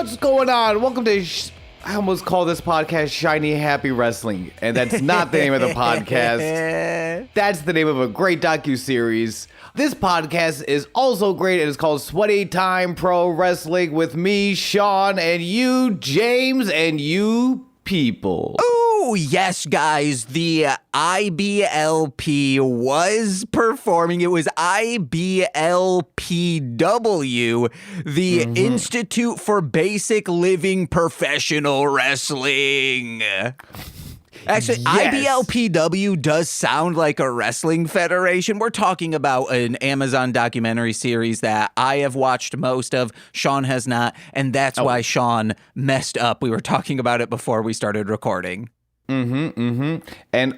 What's going on? Welcome to, I almost call this podcast Shiny Happy Wrestling, and that's not the name of the podcast. That's the name of a great docuseries. This podcast is also great, and it's called Sweaty Time Pro Wrestling with me, Sean, and you, James, and you people. Oh, yes, guys. The IBLP was performing. It was IBLPW, the Institute for Basic Living Professional Wrestling. Actually, yes. IBLPW does sound like a wrestling federation. We're talking about an Amazon documentary series that I have watched most of. Sean has not, and that's why Sean messed up. We were talking about it before we started recording. And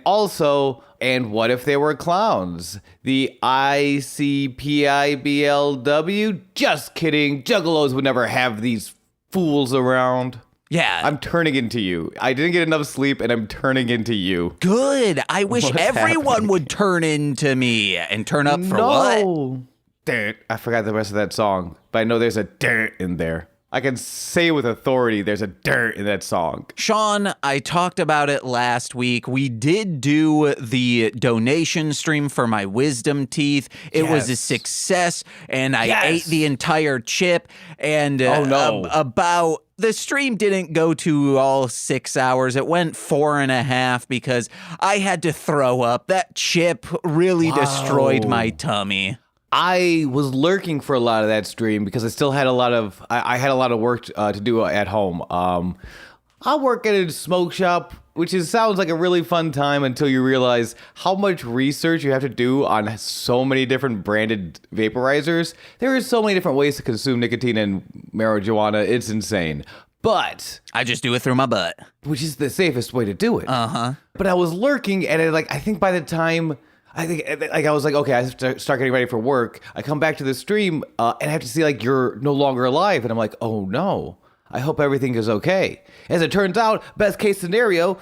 also, and what if they were clowns? The ICPIBLW? Just kidding. Juggalos would never have these fools around. Yeah. I'm turning into you. I didn't get enough sleep, and I'm turning into you. Good. I wish everyone would turn into me. And turn up for what? Dirt. I forgot the rest of that song, but I know there's a dirt in there. I can say with authority there's a dirt in that song. Sean, I talked about it last week. We did do the donation stream for my wisdom teeth. It was a success, and I ate the entire chip. And the stream didn't go to all 6 hours. It went 4.5 because I had to throw up. That chip really destroyed my tummy. I was lurking for a lot of that stream because I still had I had a lot of work to do at home. I work at a smoke shop, which sounds like a really fun time until you realize how much research you have to do on so many different branded vaporizers. There are so many different ways to consume nicotine and marijuana. It's insane. But I just do it through my butt, which is the safest way to do it. But I was lurking, and I think by the time I was like, okay, I have to start getting ready for work. I come back to the stream, and I have to see you're no longer alive, and I'm like, oh no. I hope everything is okay. As it turns out, best case scenario,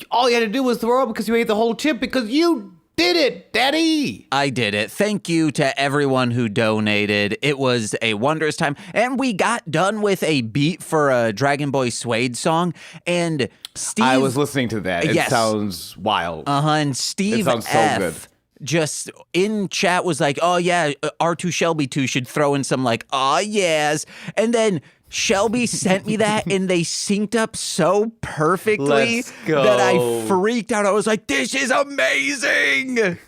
all you had to do was throw up because you ate the whole chip because you did it, Daddy. I did it. Thank you to everyone who donated. It was a wondrous time. And we got done with a beat for a Dragon Boy Suede song. And Steve... I was listening to that. It sounds wild. And Steve It sounds so good. Just in chat was like, oh yeah, R2 Shelby 2 should throw in some oh yes. And then Shelby sent me that, and they synced up so perfectly that I freaked out. I was like, this is amazing.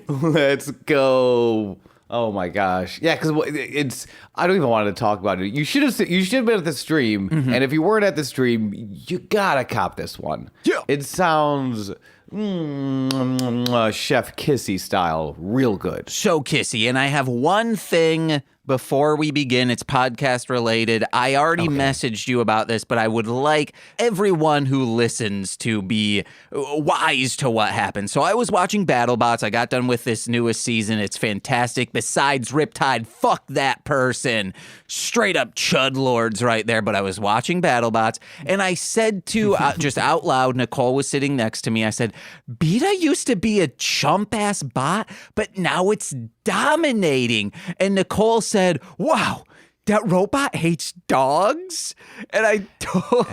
Let's go. Oh my gosh. Yeah, because I don't even want to talk about it. You should have been at the stream, and if you weren't at the stream, you gotta cop this one. Yeah. It sounds Chef Kissy style, real good. So kissy. And I have one thing before we begin. It's podcast related. I already messaged you about this, but I would like everyone who listens to be wise to what happened. So I was watching BattleBots. I got done with this newest season. It's fantastic. Besides Riptide, fuck that person. Straight up Chud Lords right there. But I was watching BattleBots, and I said to, just out loud, Nicole was sitting next to me. I said, Beta used to be a chump-ass bot, but now it's dominating. And Nicole said, wow, that robot hates dogs? And I told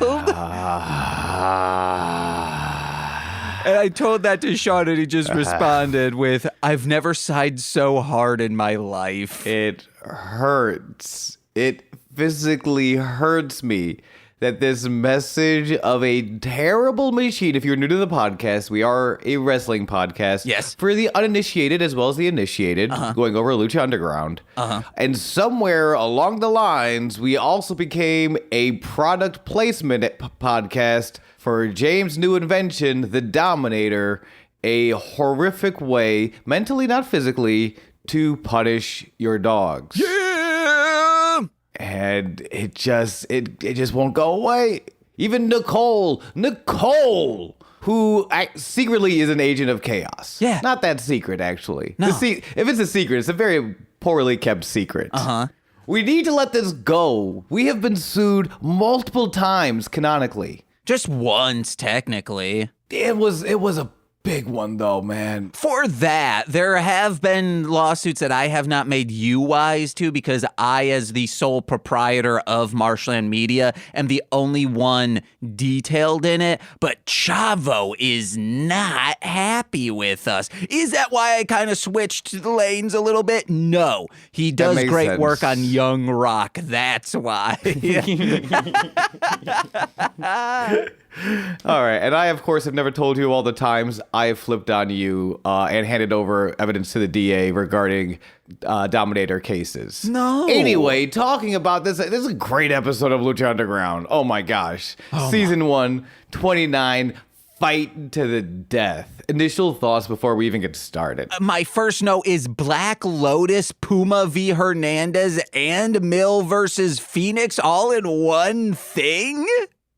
that to Sean, and he just responded with, I've never sighed so hard in my life. It hurts. It physically hurts me that this message of a terrible machine, if you're new to the podcast, we are a wrestling podcast. Yes. For the uninitiated as well as the initiated, going over Lucha Underground. And somewhere along the lines, we also became a product placement podcast for James' new invention, the Dominator, a horrific way, mentally not physically, to punish your dogs. Yeah! And it just won't go away. Even Nicole, who secretly is an agent of chaos. Yeah. Not that secret, actually. No. If it's a secret, it's a very poorly kept secret. We need to let this go. We have been sued multiple times canonically. Just once, technically. It was a big one, though, man. For that, there have been lawsuits that I have not made you wise to because I, as the sole proprietor of Marshland Media, am the only one detailed in it. But Chavo is not happy with us. Is that why I kind of switched lanes a little bit? No. He does great sense. work on Young Rock. That's why. All right, and I, of course, have never told you all the times I have flipped on you and handed over evidence to the DA regarding Dominator cases. No. Anyway, talking about this is a great episode of Lucha Underground. Oh my gosh. Season 1, 29, fight to the death. Initial thoughts before we even get started. My first note is Black Lotus, Puma v. Hernandez, and Mill versus Fenix all in one thing?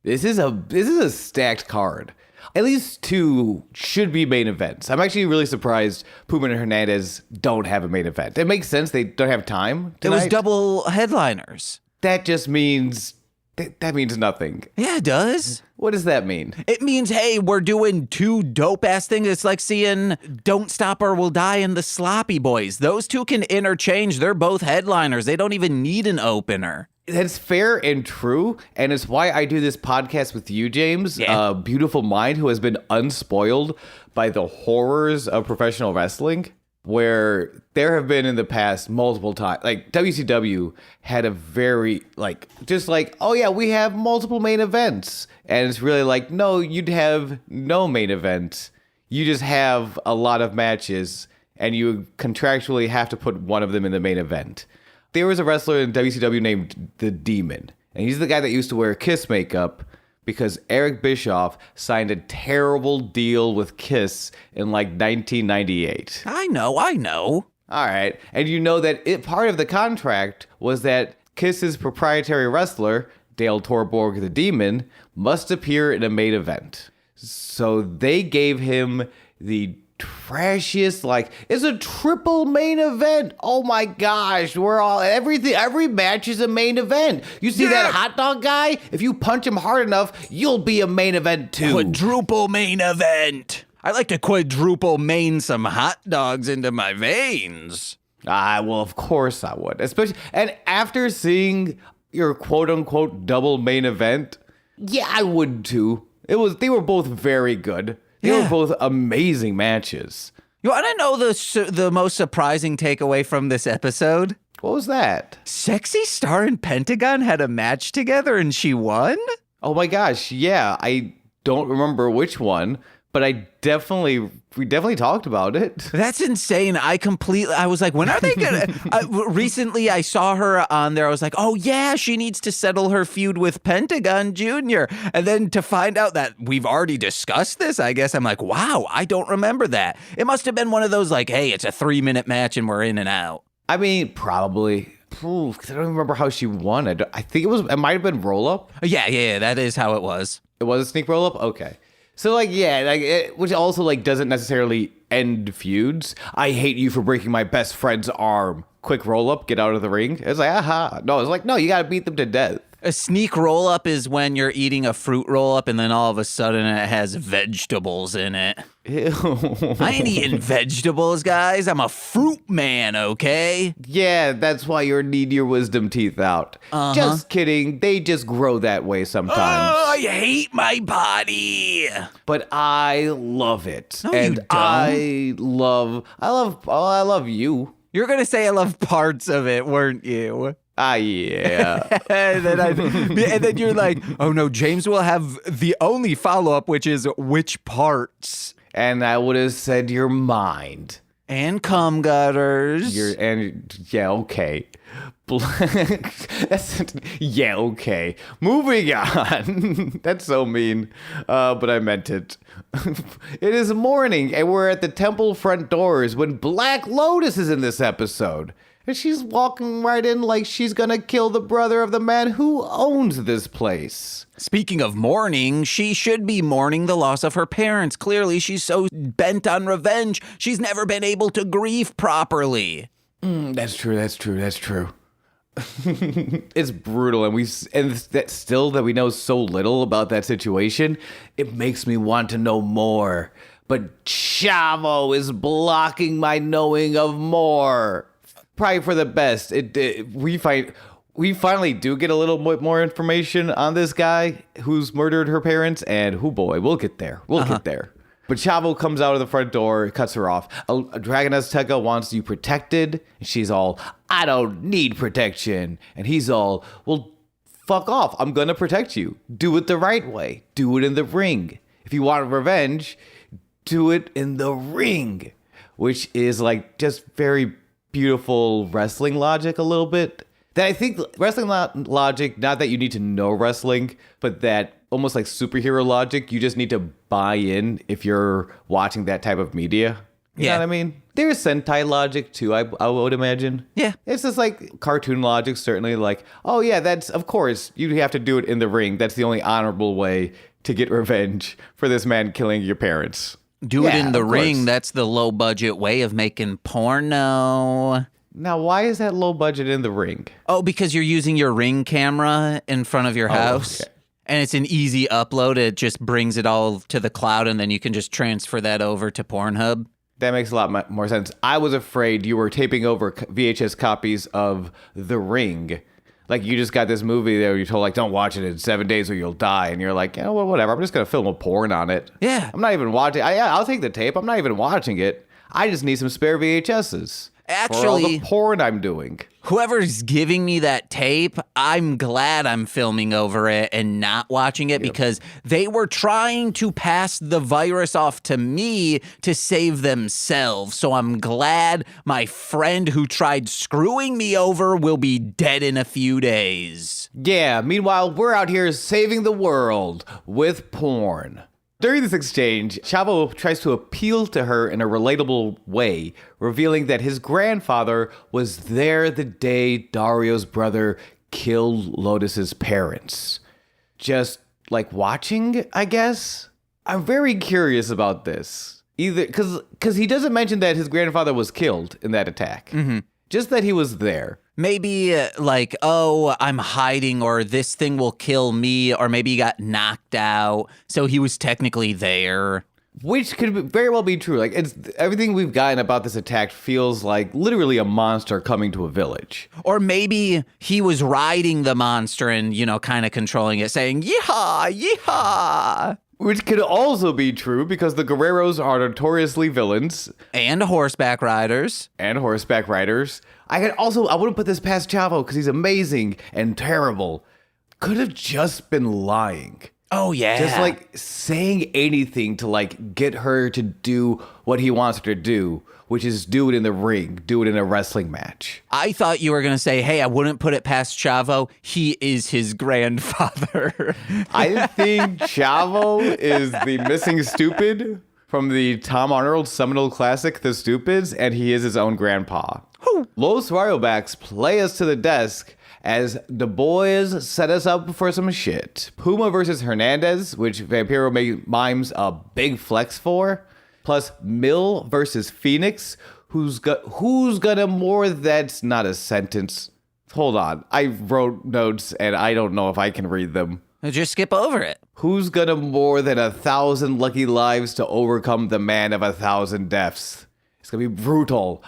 This is a stacked card. At least 2 should be main events. I'm actually really surprised Puma and Hernandez don't have a main event. It makes sense. They don't have time tonight. It was double headliners. That just means... That means nothing. Yeah, it does. What does that mean? It means, hey, we're doing 2 dope-ass things. It's like seeing Don't Stop or We'll Die and the Sloppy Boys. Those 2 can interchange. They're both headliners. They don't even need an opener. That's fair and true, and it's why I do this podcast with you, James, Yeah. a beautiful mind who has been unspoiled by the horrors of professional wrestling, where there have been in the past multiple times, like WCW had a very, oh yeah, we have multiple main events, and it's really like, no, you'd have no main event. You just have a lot of matches, and you contractually have to put one of them in the main event. There was a wrestler in WCW named The Demon, and he's the guy that used to wear Kiss makeup because Eric Bischoff signed a terrible deal with Kiss in 1998. I know. All right, and you know that part of the contract was that Kiss's proprietary wrestler, Dale Torborg the Demon, must appear in a main event. So they gave him the trashiest, it's a triple main event. Oh my gosh, every match is a main event. You see that hot dog guy? If you punch him hard enough, you'll be a main event too. Quadruple main event. I like to quadruple main some hot dogs into my veins. Well, of course I would. Especially, and after seeing your quote unquote double main event, yeah, I would too. They were both very good. They were both amazing matches. You want to know the most surprising takeaway from this episode? What was that? Sexy Star and Pentagon had a match together and she won? Oh my gosh, yeah. I don't remember which one, but we definitely talked about it. That's insane. I was like, when are they gonna? Recently, I saw her on there. I was like, oh yeah, she needs to settle her feud with Pentagon Jr. And then to find out that we've already discussed this, I guess I'm like, wow, I don't remember that. It must have been one of those hey, it's a 3-minute match and we're in and out. I mean, probably. Because I don't remember how she won. I think it might have been roll up. Yeah, that is how it was. It was a sneak roll up? Okay. So, which also, doesn't necessarily end feuds. I hate you for breaking my best friend's arm. Quick roll-up, get out of the ring. It's like, aha. No, it's no, you gotta beat them to death. A sneak roll-up is when you're eating a fruit roll-up and then all of a sudden it has vegetables in it. Ew. I ain't eating vegetables, guys. I'm a fruit man, okay? Yeah, that's why you need your wisdom teeth out. Just kidding. They just grow that way sometimes. Oh, I hate my body. But I love it. No, and you don't. I love you. You're going to say I love parts of it, weren't you? Yeah. and then you're like, oh no, James will have the only follow-up, which is which parts? And I would have said your mind. And cum gutters. Yeah, okay. Yeah, okay. Moving on. That's so mean. But I meant it. It is morning, and we're at the temple front doors when Black Lotus is in this episode. And she's walking right in like she's gonna kill the brother of the man who owns this place. Speaking of mourning, she should be mourning the loss of her parents. Clearly, she's so bent on revenge, she's never been able to grieve properly. That's true. It's brutal, and that we know so little about that situation, it makes me want to know more. but Chavo is blocking my knowing of more. Probably for the best. We finally do get a little bit more information on this guy who's murdered her parents, and boy, we'll get there. We'll get there. But Chavo comes out of the front door, cuts her off. Dragon Azteca wants you protected. And she's all, I don't need protection. And he's all, well, fuck off. I'm going to protect you. Do it the right way. Do it in the ring. If you want revenge, do it in the ring. Which is like just very beautiful wrestling logic a little bit. That I think wrestling logic, not that you need to know wrestling, but that almost like superhero logic, you just need to buy in if you're watching that type of media. You know what I mean? There's Sentai logic too, I would imagine. Yeah. It's just like cartoon logic, certainly like, oh yeah, that's, of course, you have to do it in the ring. That's the only honorable way to get revenge for this man killing your parents. Do it in the ring. That's the low budget way of making porno. Now, why is that low budget in the ring? Oh, because you're using your Ring camera in front of your house. Okay. And it's an easy upload. It just brings it all to the cloud, and then you can just transfer that over to Pornhub. That makes a lot more sense. I was afraid you were taping over VHS copies of The Ring. Like, you just got this movie there, you're told, like, don't watch it in 7 days or you'll die. And you're like, yeah, well, whatever. I'm just going to film a porn on it. Yeah. I'm not even watching. I'll take the tape. I'm not even watching it. I just need some spare VHSs. Actually, for all the porn I'm doing. Whoever's giving me that tape, I'm glad I'm filming over it and not watching it because they were trying to pass the virus off to me to save themselves. So I'm glad my friend who tried screwing me over will be dead in a few days. Yeah, meanwhile, we're out here saving the world with porn. During this exchange, Chavo tries to appeal to her in a relatable way, revealing that his grandfather was there the day Dario's brother killed Lotus's parents. Just, like, watching, I guess? I'm very curious about this. Either, because he doesn't mention that his grandfather was killed in that attack. Mm-hmm. Just that he was there. Maybe like, oh, I'm hiding, or this thing will kill me, or maybe he got knocked out, so he was technically there. Which could very well be true. Like, it's everything we've gotten about this attack feels like literally a monster coming to a village. Or maybe he was riding the monster and, you know, kind of controlling it, saying, yeehaw, yeehaw. Which could also be true because the Guerreros are notoriously villains. And horseback riders. I wouldn't put this past Chavo because he's amazing and terrible. Could have just been lying. Oh, yeah. Just like saying anything to like get her to do what he wants her to do, which is do it in the ring, do it in a wrestling match. I thought you were going to say, hey, I wouldn't put it past Chavo. He is his grandfather. I think Chavo is the missing stupid from the Tom Arnold seminal classic, The Stupids, and he is his own grandpa. Los Rayobacks play us to the desk as the boys set us up for some shit. Puma versus Hernandez, which Vampiro mimes a big flex for. Plus Mill versus Fenix, who's gonna more, that's not a sentence. Hold on, I wrote notes and I don't know if I can read them. Just skip over it. Who's gonna more than 1,000 lucky lives to overcome the man of 1,000 deaths? It's gonna be brutal.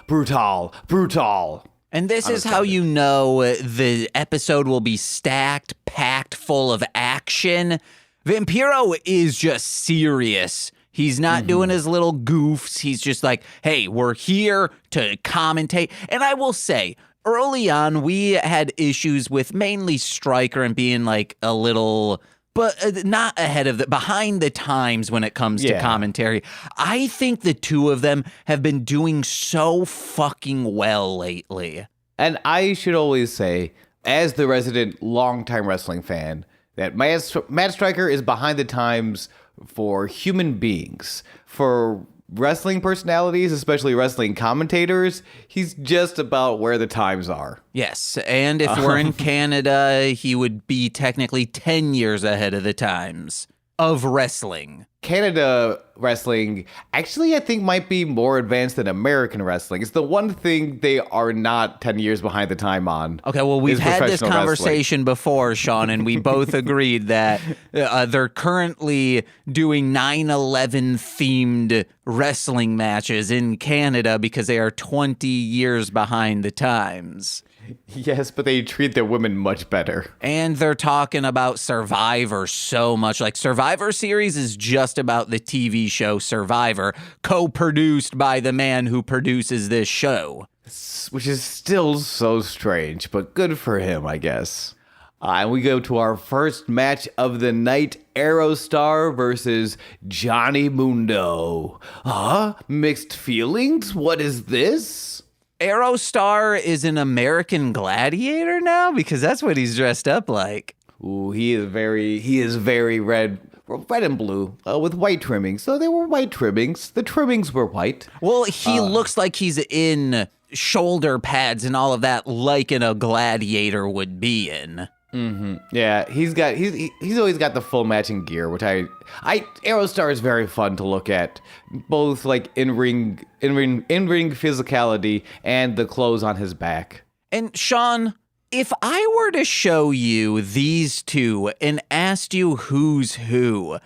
And this is how you know the episode will be stacked, packed full of action. Vampiro is just serious. He's not doing his little goofs. He's just like, hey, we're here to commentate. And I will say, early on, we had issues with mainly Stryker and being like a little, but not behind the times when it comes to commentary. I think the two of them have been doing so fucking well lately. And I should always say, as the resident longtime wrestling fan, that Matt Stryker is behind the times for human beings. For wrestling personalities, especially wrestling commentators, he's just about where the times are. Yes, and if we're in Canada, he would be technically 10 years ahead of the times. of wrestling. Canada wrestling actually, I think, might be more advanced than American wrestling. It's the one thing they are not 10 years behind the time on. Okay, well, we've is had this professional conversation before, Sean, and we both agreed that they're currently doing 9/11 themed wrestling matches in Canada because they are 20 years behind the times. Yes, but they treat their women much better. And they're talking about Survivor so much. Like, Survivor Series is just about the TV show Survivor, co-produced by the man who produces this show. Which is still so strange, but good for him, I guess. And we go to our first match of the night, Aerostar versus Johnny Mundo. Mixed feelings? What is this? Aerostar is an American gladiator now? Because that's what he's dressed up like. Ooh, he is very red and blue with white trimmings. So they were white trimmings. The trimmings were white. Well, he looks like he's in shoulder pads and all of that, like a gladiator would be in. Mm-hmm. Yeah, he's always got the full matching gear, which Aerostar is very fun to look at, both like in ring physicality and the clothes on his back. And Sean, if I were to show you these two and asked you who's who,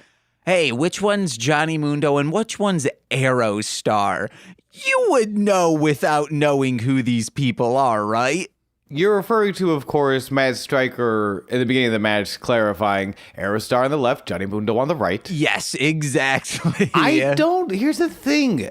hey, which one's Johnny Mundo and which one's Aerostar, you would know without knowing who these people are, right? You're referring to, of course, Matt Stryker in the beginning of the match clarifying Aerostar on the left, Johnny Mundo on the right. Yes, exactly. Here's the thing.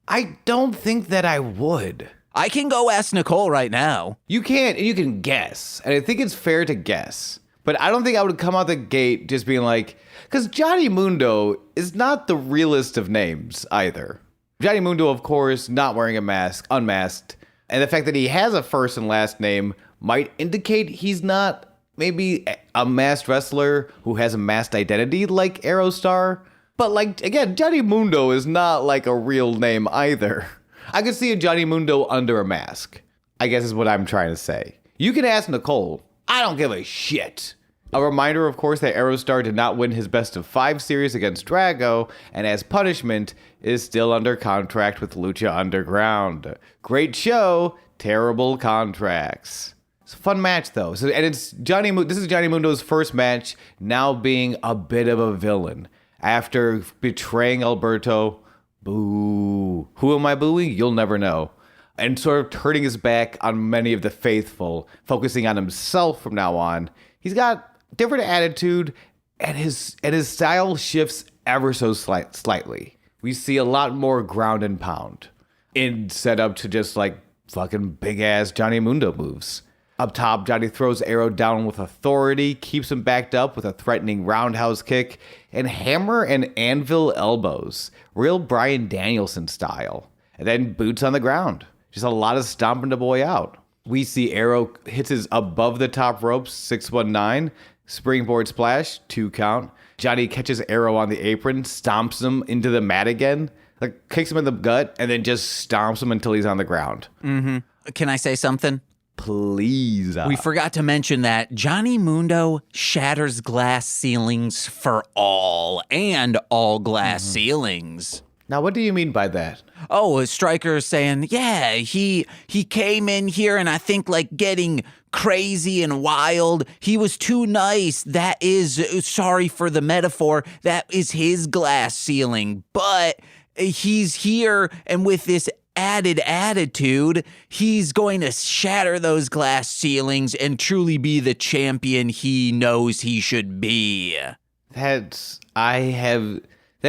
I don't think that I would. I can go ask Nicole right now. You can't, and you can guess. And I think it's fair to guess. But I don't think I would come out the gate just being like, because Johnny Mundo is not the realest of names either. Johnny Mundo, of course, not wearing a mask, unmasked. And the fact that he has a first and last name might indicate he's not maybe a masked wrestler who has a masked identity like Aerostar. But like, again, Johnny Mundo is not like a real name either. I could see a Johnny Mundo under a mask, I guess is what I'm trying to say. You can ask Nicole. I don't give a shit. A reminder, of course, that Aerostar did not win his best of 5 series against Drago, and as punishment, is still under contract with Lucha Underground. Great show, terrible contracts. It's a fun match, though. This is Johnny Mundo's first match, now being a bit of a villain. After betraying Alberto, boo. Who am I booing? You'll never know. And sort of turning his back on many of the faithful, focusing on himself from now on. He's got different attitude, and his style shifts ever so slightly. We see a lot more ground and pound in set up to just like fucking big ass Johnny Mundo moves. Up top, Johnny throws Arrow down with authority, keeps him backed up with a threatening roundhouse kick, and hammer and anvil elbows, real Bryan Danielson style. And then boots on the ground. Just a lot of stomping the boy out. We see Arrow hits his above the top ropes, 619, springboard splash, 2 count. Johnny catches Arrow on the apron, stomps him into the mat again, like kicks him in the gut, and then just stomps him until he's on the ground. Mm-hmm. Can I say something? Please. We forgot to mention that Johnny Mundo shatters glass ceilings for all, and all glass ceilings. Now, what do you mean by that? Oh, Stryker's saying, yeah, he came in here and I think like getting crazy and wild. He was too nice. That is, sorry for the metaphor, that is his glass ceiling. But he's here and with this added attitude, he's going to shatter those glass ceilings and truly be the champion he knows he should be. That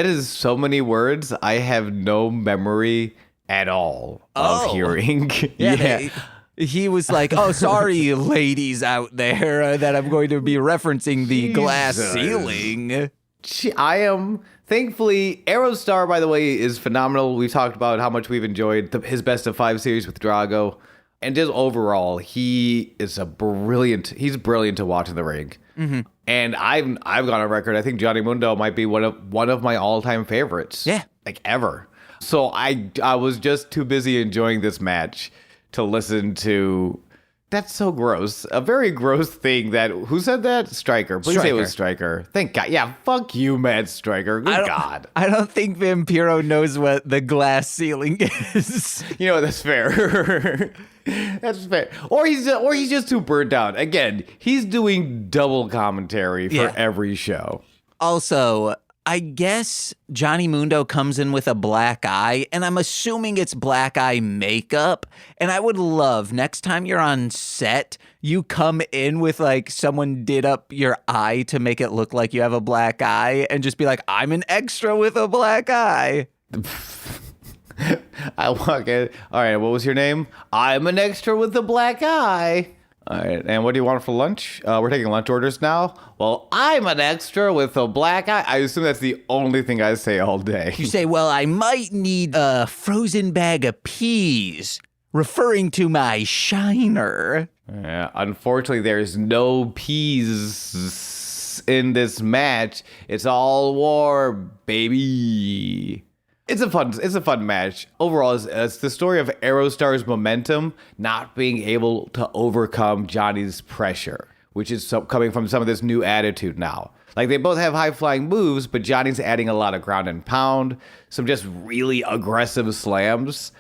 is so many words I have no memory at all of hearing. Yeah. He was like, oh, sorry, ladies out there, that I'm going to be referencing the glass ceiling. Thankfully, Aerostar, by the way, is phenomenal. We've talked about how much we've enjoyed his best of 5 series with Drago. And just overall, he's brilliant to watch in the ring. Mm-hmm. And I've gone on record. I think Johnny Mundo might be one of my all-time favorites. Yeah, like ever. So I was just too busy enjoying this match to listen to That's so gross. A very gross thing that, who said that? Stryker. Please say it was Stryker. Thank God. Yeah, fuck you, Matt Stryker. Good God. I don't think Vampiro knows what the glass ceiling is. You know, that's fair. That's fair. Or he's just too burnt out. Again, he's doing double commentary for every show. Also, I guess Johnny Mundo comes in with a black eye, and I'm assuming it's black eye makeup. And I would love, next time you're on set, you come in with like someone did up your eye to make it look like you have a black eye and just be like, I'm an extra with a black eye. I walk in. All right, what was your name? I'm an extra with a black eye. All right, and what do you want for lunch? We're taking lunch orders now. Well, I'm an extra with a black eye. I assume that's the only thing I say all day. You say, well, I might need a frozen bag of peas, referring to my shiner. Yeah, unfortunately, there's no peas in this match. It's all war, baby. It's a fun match. Overall, it's the story of Aerostar's momentum not being able to overcome Johnny's pressure, which is coming from some of this new attitude now. Like, they both have high-flying moves, but Johnny's adding a lot of ground and pound, some just really aggressive slams.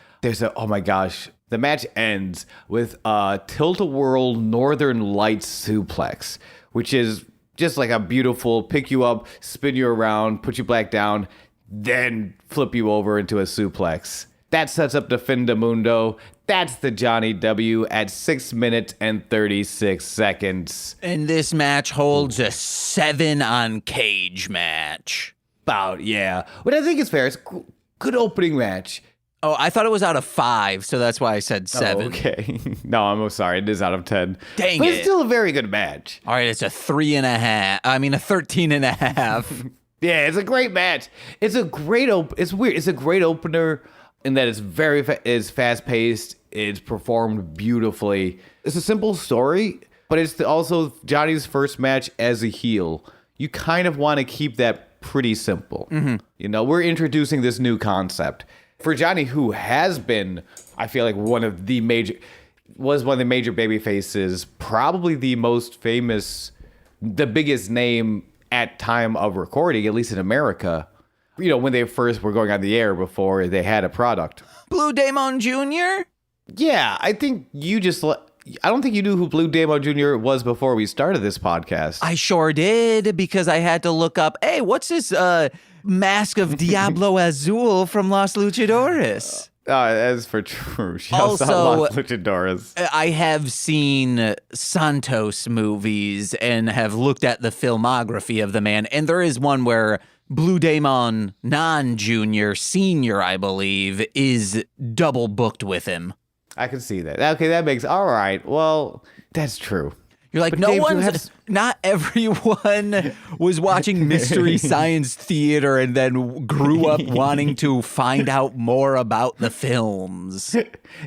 Oh my gosh. The match ends with a tilt-a-whirl Northern Lights suplex, which is just like a beautiful pick you up, spin you around, put you back down, then flip you over into a suplex. That sets up the fin de mundo. That's the Johnny W at 6 minutes and 36 seconds. And this match holds a 7 on Cage match. About, yeah. But I think it's fair. It's a good opening match. Oh, I thought it was out of 5, so that's why I said 7. Oh, okay. No, I'm sorry. It is out of 10. Dang but it. It's still a very good match. All right, it's a 3.5. I mean, a 13.5. Yeah, it's a great match. It's a great It's weird. It's a great opener in that it's very it's fast paced. It's performed beautifully. It's a simple story, but it's also Johnny's first match as a heel. You kind of want to keep that pretty simple. Mm-hmm. You know, we're introducing this new concept for Johnny, who has been, I feel like, one of the major baby faces, probably the most famous, the biggest name at time of recording, at least in America, you know, when they first were going on the air before they had a product. Blue Demon Jr.? Yeah, I think I don't think you knew who Blue Demon Jr. was before we started this podcast. I sure did, because I had to look up, hey, what's this Mask of Diablo Azul from Los Luchadores? As for true. Also, Los Luchadores. I have seen Santos movies and have looked at the filmography of the man, and there is one where Blue Demon non-junior, senior, I believe, is double booked with him. I can see that. Okay, that makes... All right, well, that's true. You're like, but Dave, not everyone was watching Mystery Science Theater and then grew up wanting to find out more about the films.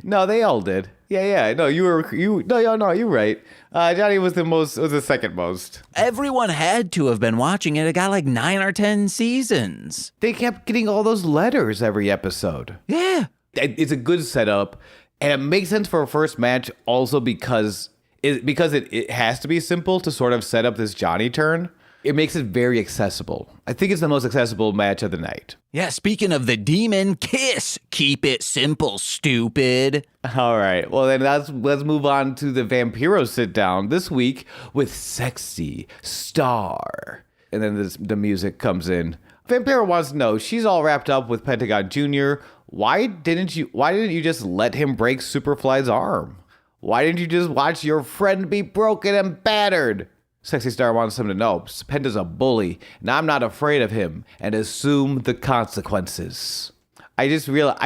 No, they all did. Yeah. No, you're right. Johnny was the second most. Everyone had to have been watching it. It got like 9 or 10 seasons. They kept getting all those letters every episode. Yeah. It's a good setup, and it makes sense for a first match also because it has to be simple to sort of set up this Johnny turn. It makes it very accessible. I think it's the most accessible match of the night. Yeah, speaking of the demon kiss, keep it simple, stupid. All right, well then let's move on to the Vampiro sit down this week with Sexy Star. And then the music comes in. Vampiro wants to know, she's all wrapped up with Pentagon Jr. Why didn't you just let him break Superfly's arm? Why didn't you just watch your friend be broken and battered? Sexy Star wants him to know, Penta's a bully, and I'm not afraid of him, and assume the consequences. I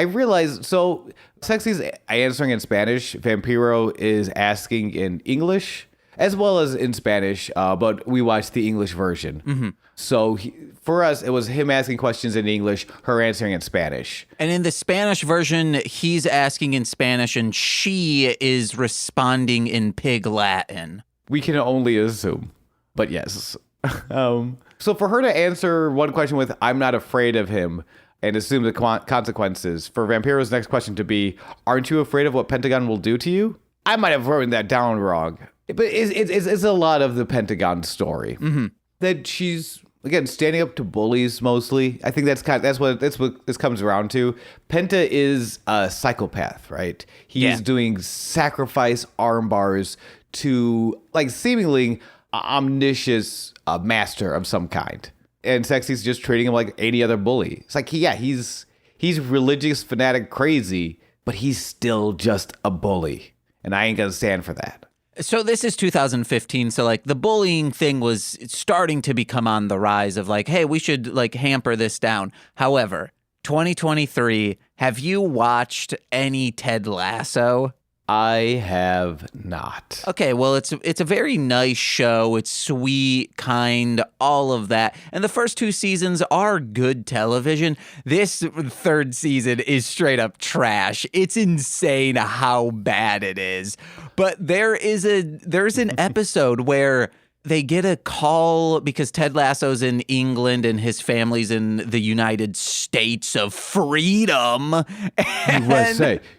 realized, so Sexy's answering in Spanish, Vampiro is asking in English, as well as in Spanish, but we watched the English version. Mm-hmm. So for us, it was him asking questions in English, her answering in Spanish. And in the Spanish version, he's asking in Spanish and she is responding in Pig Latin. We can only assume, but yes. So for her to answer one question with, I'm not afraid of him, and assume the consequences, for Vampiro's next question to be, aren't you afraid of what Pentagon will do to you? I might have written that down wrong, but it's a lot of the Pentagon story that she's again standing up to bullies mostly. I think that's what this comes around to. Penta is a psychopath, right? He's doing sacrifice arm bars to like seemingly omniscious master of some kind, and Sexy's just treating him like any other bully. It's like he's religious fanatic crazy, but he's still just a bully. And I ain't gonna stand for that. So this is 2015. So like the bullying thing was starting to become on the rise of like, hey, we should like hamper this down. However, 2023, have you watched any Ted Lasso? I have not. Okay, well, it's a very nice show. It's sweet, kind, all of that. And the first 2 seasons are good television. This 3rd season is straight up trash. It's insane how bad it is. But there's an episode where they get a call because Ted Lasso's in England and his family's in the United States of Freedom.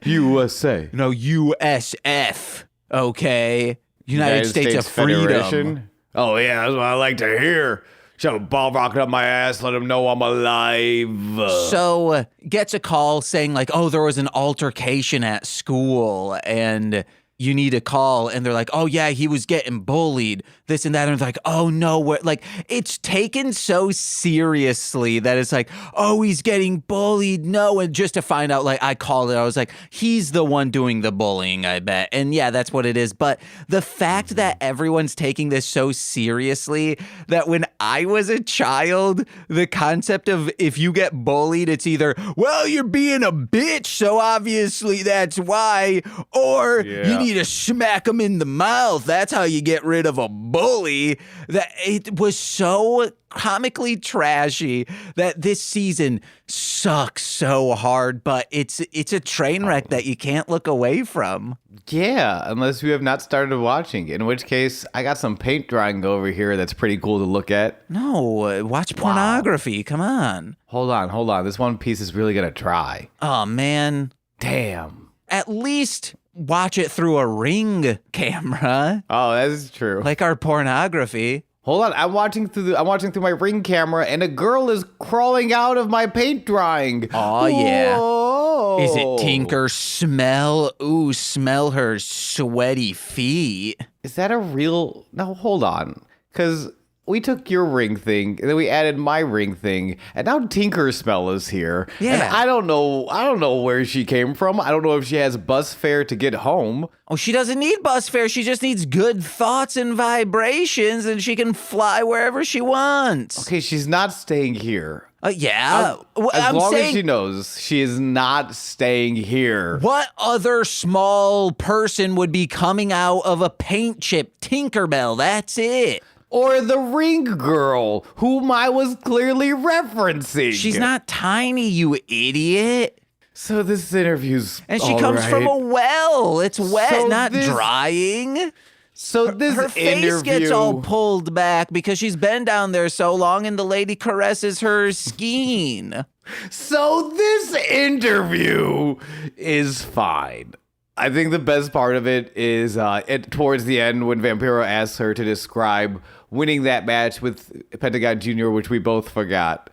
USA. No, USF. Okay. United States of Freedom. Oh, yeah, that's what I like to hear. Shove a ball rocket up my ass, let him know I'm alive. So gets a call saying like, oh, there was an altercation at school and you need a call. And they're like, oh, yeah, he was getting bullied, this and that. And they're like, oh, no, like it's taken so seriously that it's like, oh, he's getting bullied. No. And just to find out, like I called it, I was like, he's the one doing the bullying, I bet. And yeah, that's what it is. But the fact that everyone's taking this so seriously that when I was a child, the concept of if you get bullied, it's either, well, you're being a bitch, so obviously that's why, or you need to smack him in the mouth. That's how you get rid of a bully. That it was so comically trashy that this season sucks so hard, but it's a train wreck that you can't look away from. Yeah, unless you have not started watching, in which case I got some paint drying over here that's pretty cool to look at. No, watch pornography. Come on. Hold on. This one piece is really gonna try. Oh, man. Damn. At least watch it through a Ring camera. Oh, that is true. Like our pornography. Hold on, I'm watching through my Ring camera, and a girl is crawling out of my paint drying. Oh, yeah. Whoa. Is it Tinker Smell? Ooh, smell her sweaty feet. Is that a real... No, hold on. Because we took your Ring thing, and then we added my Ring thing, and now Tinker Smell is here. Yeah. And I don't know where she came from. I don't know if she has bus fare to get home. Oh, she doesn't need bus fare. She just needs good thoughts and vibrations, and she can fly wherever she wants. Okay, she's not staying here. Yeah. As long as she knows, she is not staying here. What other small person would be coming out of a paint chip? Tinkerbell, that's it. Or the Ring girl, whom I was clearly referencing. She's not tiny, you idiot. So this interview's And she comes from a well. It's wet, not drying. So this her face interview gets all pulled back because she's been down there so long and the lady caresses her skein. So this interview is fine. I think the best part of it is towards the end when Vampiro asks her to describe winning that match with Pentagon Jr., which we both forgot,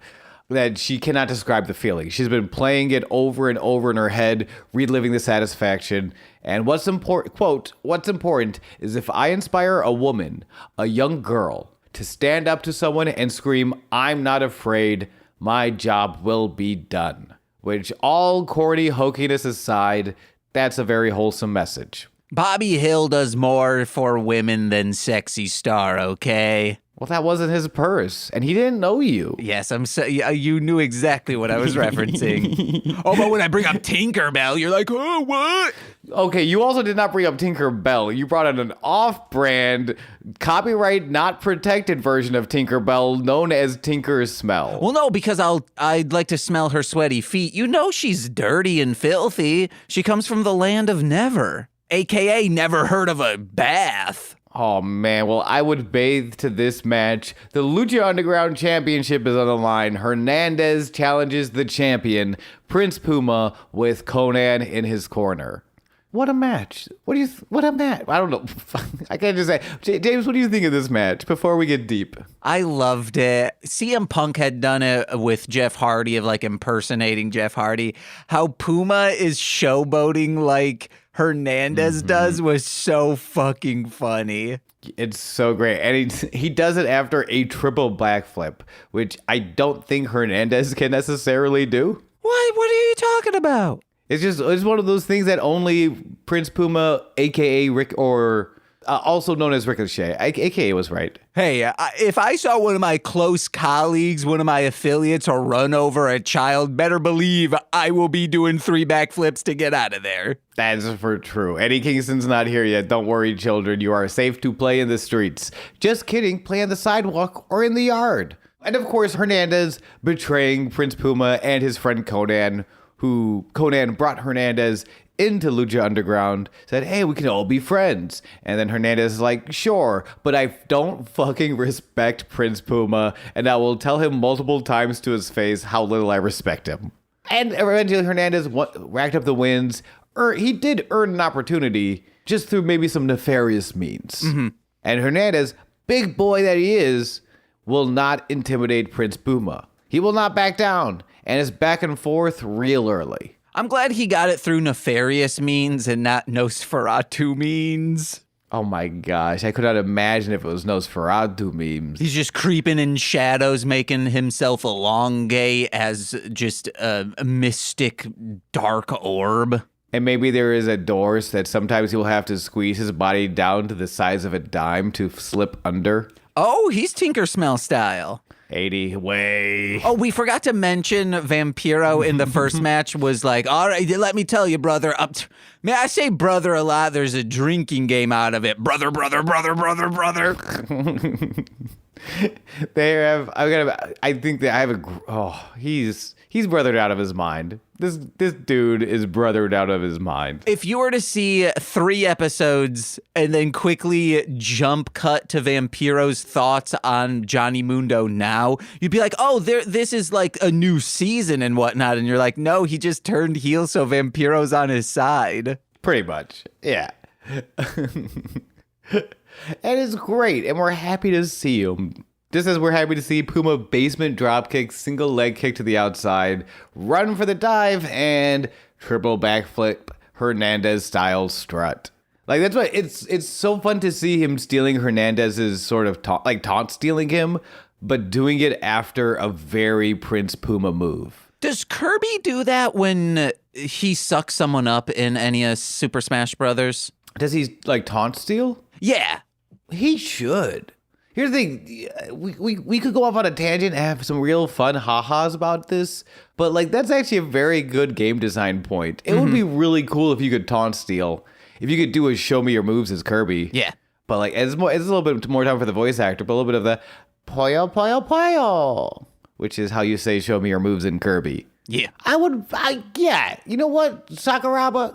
that she cannot describe the feeling. She's been playing it over and over in her head, reliving the satisfaction. And what's important, quote, what's important is if I inspire a woman, a young girl, to stand up to someone and scream, I'm not afraid, my job will be done. Which, all corny hokiness aside, that's a very wholesome message. Bobby Hill does more for women than Sexy Star, okay? Well, that wasn't his purse, and he didn't know you. Yes, you knew exactly what I was referencing. Oh, but when I bring up Tinkerbell, you're like, oh, what? Okay, you also did not bring up Tinkerbell. You brought in an off-brand, copyright not protected version of Tinkerbell known as Tinker Smell. Well, no, because I'd like to smell her sweaty feet. You know she's dirty and filthy. She comes from the land of never, a.k.a. never heard of a bath. Oh, man. Well, I would bathe to this match. The Lucha Underground Championship is on the line. Hernandez challenges the champion, Prince Puma, with Conan in his corner. What a match. What a match. I don't know. I can't just say. James, what do you think of this match before we get deep? I loved it. CM Punk had done it with Jeff Hardy of like impersonating Jeff Hardy. How Puma is showboating like Hernandez does was so fucking funny. It's so great. And he does it after a triple backflip, which I don't think Hernandez can necessarily do. What are you talking about? It's one of those things that only Prince Puma, a.k.a. Rick, or also known as Ricochet, a.k.a. was right. Hey, if I saw one of my close colleagues, one of my affiliates, or run over a child, better believe I will be doing 3 backflips to get out of there. That's for true. Eddie Kingston's not here yet. Don't worry, children. You are safe to play in the streets. Just kidding. Play on the sidewalk or in the yard. And of course, Hernandez betraying Prince Puma and his friend Conan, who Conan brought Hernandez into Lucha Underground, said, hey, we can all be friends. And then Hernandez is like, sure, but I don't fucking respect Prince Puma, and I will tell him multiple times to his face how little I respect him. And eventually Hernandez racked up the wins. He did earn an opportunity just through maybe some nefarious means. Mm-hmm. And Hernandez, big boy that he is, will not intimidate Prince Puma. He will not back down, and is back and forth real early. I'm glad he got it through nefarious means and not Nosferatu means. Oh my gosh, I could not imagine if it was Nosferatu memes. He's just creeping in shadows, making himself elongate as just a mystic dark orb. And maybe there is a door so that sometimes he'll have to squeeze his body down to the size of a dime to slip under. Oh, he's Tinker Smell style. 80 way. Oh, we forgot to mention Vampiro in the first match was like, all right, let me tell you, brother. Man, I say brother a lot. There's a drinking game out of it. Brother. He's brothered out of his mind. This dude is brothered out of his mind. If you were to see 3 episodes and then quickly jump cut to Vampiro's thoughts on Johnny Mundo now, you'd be like, oh, this is like a new season and whatnot. And you're like, no, he just turned heel, so Vampiro's on his side. Pretty much, yeah. And it's great, and we're happy to see him. Just as we're happy to see Puma basement dropkick, single leg kick to the outside, run for the dive, and triple backflip Hernandez style strut. Like, that's what it's so fun to see him stealing Hernandez's sort of taunt stealing him, but doing it after a very Prince Puma move. Does Kirby do that when he sucks someone up in any of Super Smash Brothers? Does he like taunt steal? Yeah. He should. Here's the thing, we could go off on a tangent and have some real fun ha-has about this, but like that's actually a very good game design point. It would be really cool if you could taunt steal, if you could do a show me your moves as Kirby. Yeah. But like it's a little bit more time for the voice actor, but a little bit of the poyo poyo poyo, which is how you say show me your moves in Kirby. Yeah. Yeah. You know what? Sakurai?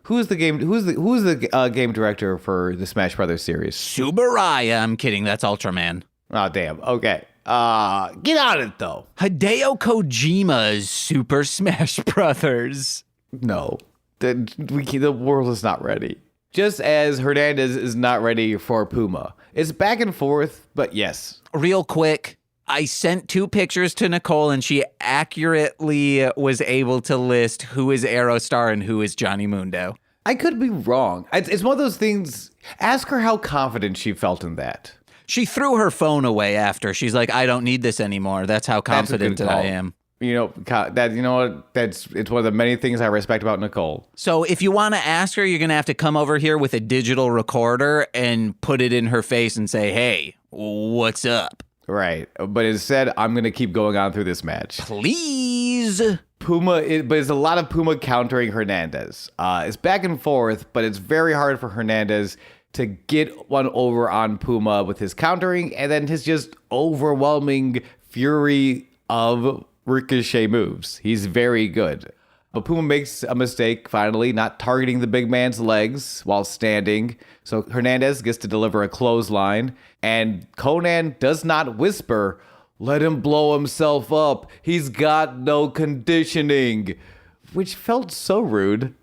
Who's the game director for the Smash Brothers series? Subaraya. I'm kidding. That's Ultraman. Oh, damn. Okay. Get on it, though. Hideo Kojima's Super Smash Brothers. No. The world is not ready. Just as Hernandez is not ready for Puma. It's back and forth, but yes. Real quick. I sent 2 pictures to Nicole, and she accurately was able to list who is Aerostar and who is Johnny Mundo. I could be wrong. It's one of those things. Ask her how confident she felt in that. She threw her phone away after. She's like, I don't need this anymore. That's how confident I am. You know what? It's one of the many things I respect about Nicole. So if you want to ask her, you're going to have to come over here with a digital recorder and put it in her face and say, hey, what's up? Right. But instead, I'm going to keep going on through this match. Please. But it's a lot of Puma countering Hernandez. It's back and forth, but it's very hard for Hernandez to get one over on Puma with his countering and then his just overwhelming fury of Ricochet moves. He's very good. But Puma makes a mistake, finally, not targeting the big man's legs while standing. So Hernandez gets to deliver a clothesline. And Conan does not whisper, let him blow himself up. He's got no conditioning. Which felt so rude.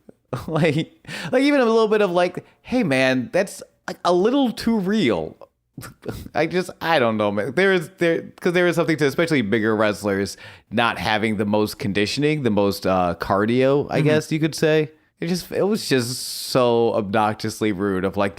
like even a little bit of like, hey man, that's like a little too real. I don't know, man. There is something to especially bigger wrestlers not having the most conditioning, the most cardio, I guess you could say. It was just so obnoxiously rude of like,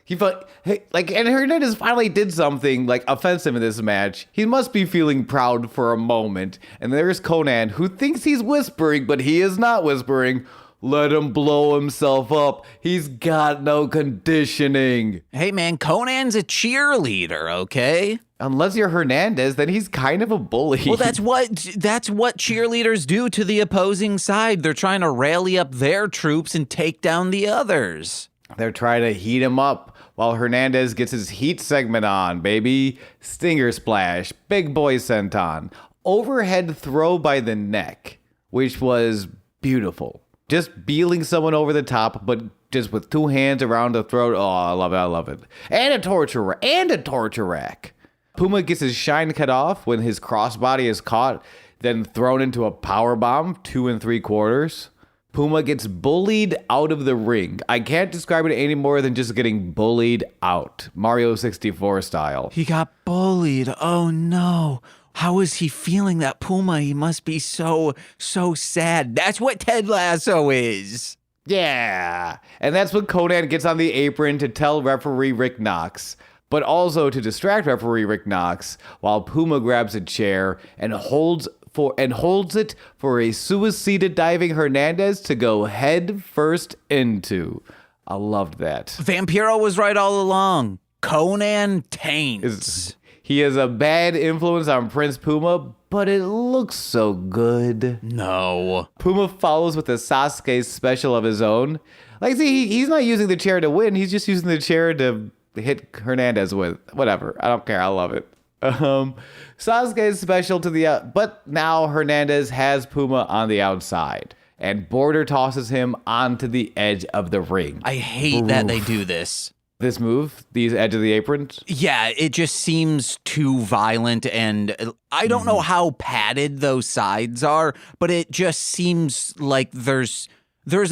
he felt, hey, like, and Hernandez finally did something like offensive in this match. He must be feeling proud for a moment. And there's Conan, who thinks he's whispering, but he is not whispering. Let him blow himself up. He's got no conditioning. Hey, man, Conan's a cheerleader, okay? Unless you're Hernandez, then he's kind of a bully. Well, that's what cheerleaders do to the opposing side. They're trying to rally up their troops and take down the others. They're trying to heat him up while Hernandez gets his heat segment on, baby. Stinger splash, big boy senton, overhead throw by the neck, which was beautiful. Just beeling someone over the top, but just with two hands around the throat. Oh, I love it. And a torture rack. Puma gets his shine cut off when his crossbody is caught, then thrown into a power bomb, 2 3/4. Puma gets bullied out of the ring. I can't describe it any more than just getting bullied out, Mario 64 style. He got bullied. Oh no. How is he feeling, that Puma? He must be so sad. That's what Ted Lasso is. Yeah. And that's when Conan gets on the apron to tell referee Rick Knox, but also to distract referee Rick Knox, while Puma grabs a chair and holds it for a suicide diving Hernandez to go head first into. I loved that. Vampiro was right all along. Conan taints. He has a bad influence on Prince Puma, but it looks so good. No. Puma follows with a Sasuke special of his own. Like, see, he's not using the chair to win. He's just using the chair to hit Hernandez with. Whatever. I don't care. I love it. Sasuke is special to the but now Hernandez has Puma on the outside, and Border tosses him onto the edge of the ring. I hate that they do this. This move, these edge of the aprons? Yeah, it just seems too violent, and I don't know how padded those sides are, but it just seems like there's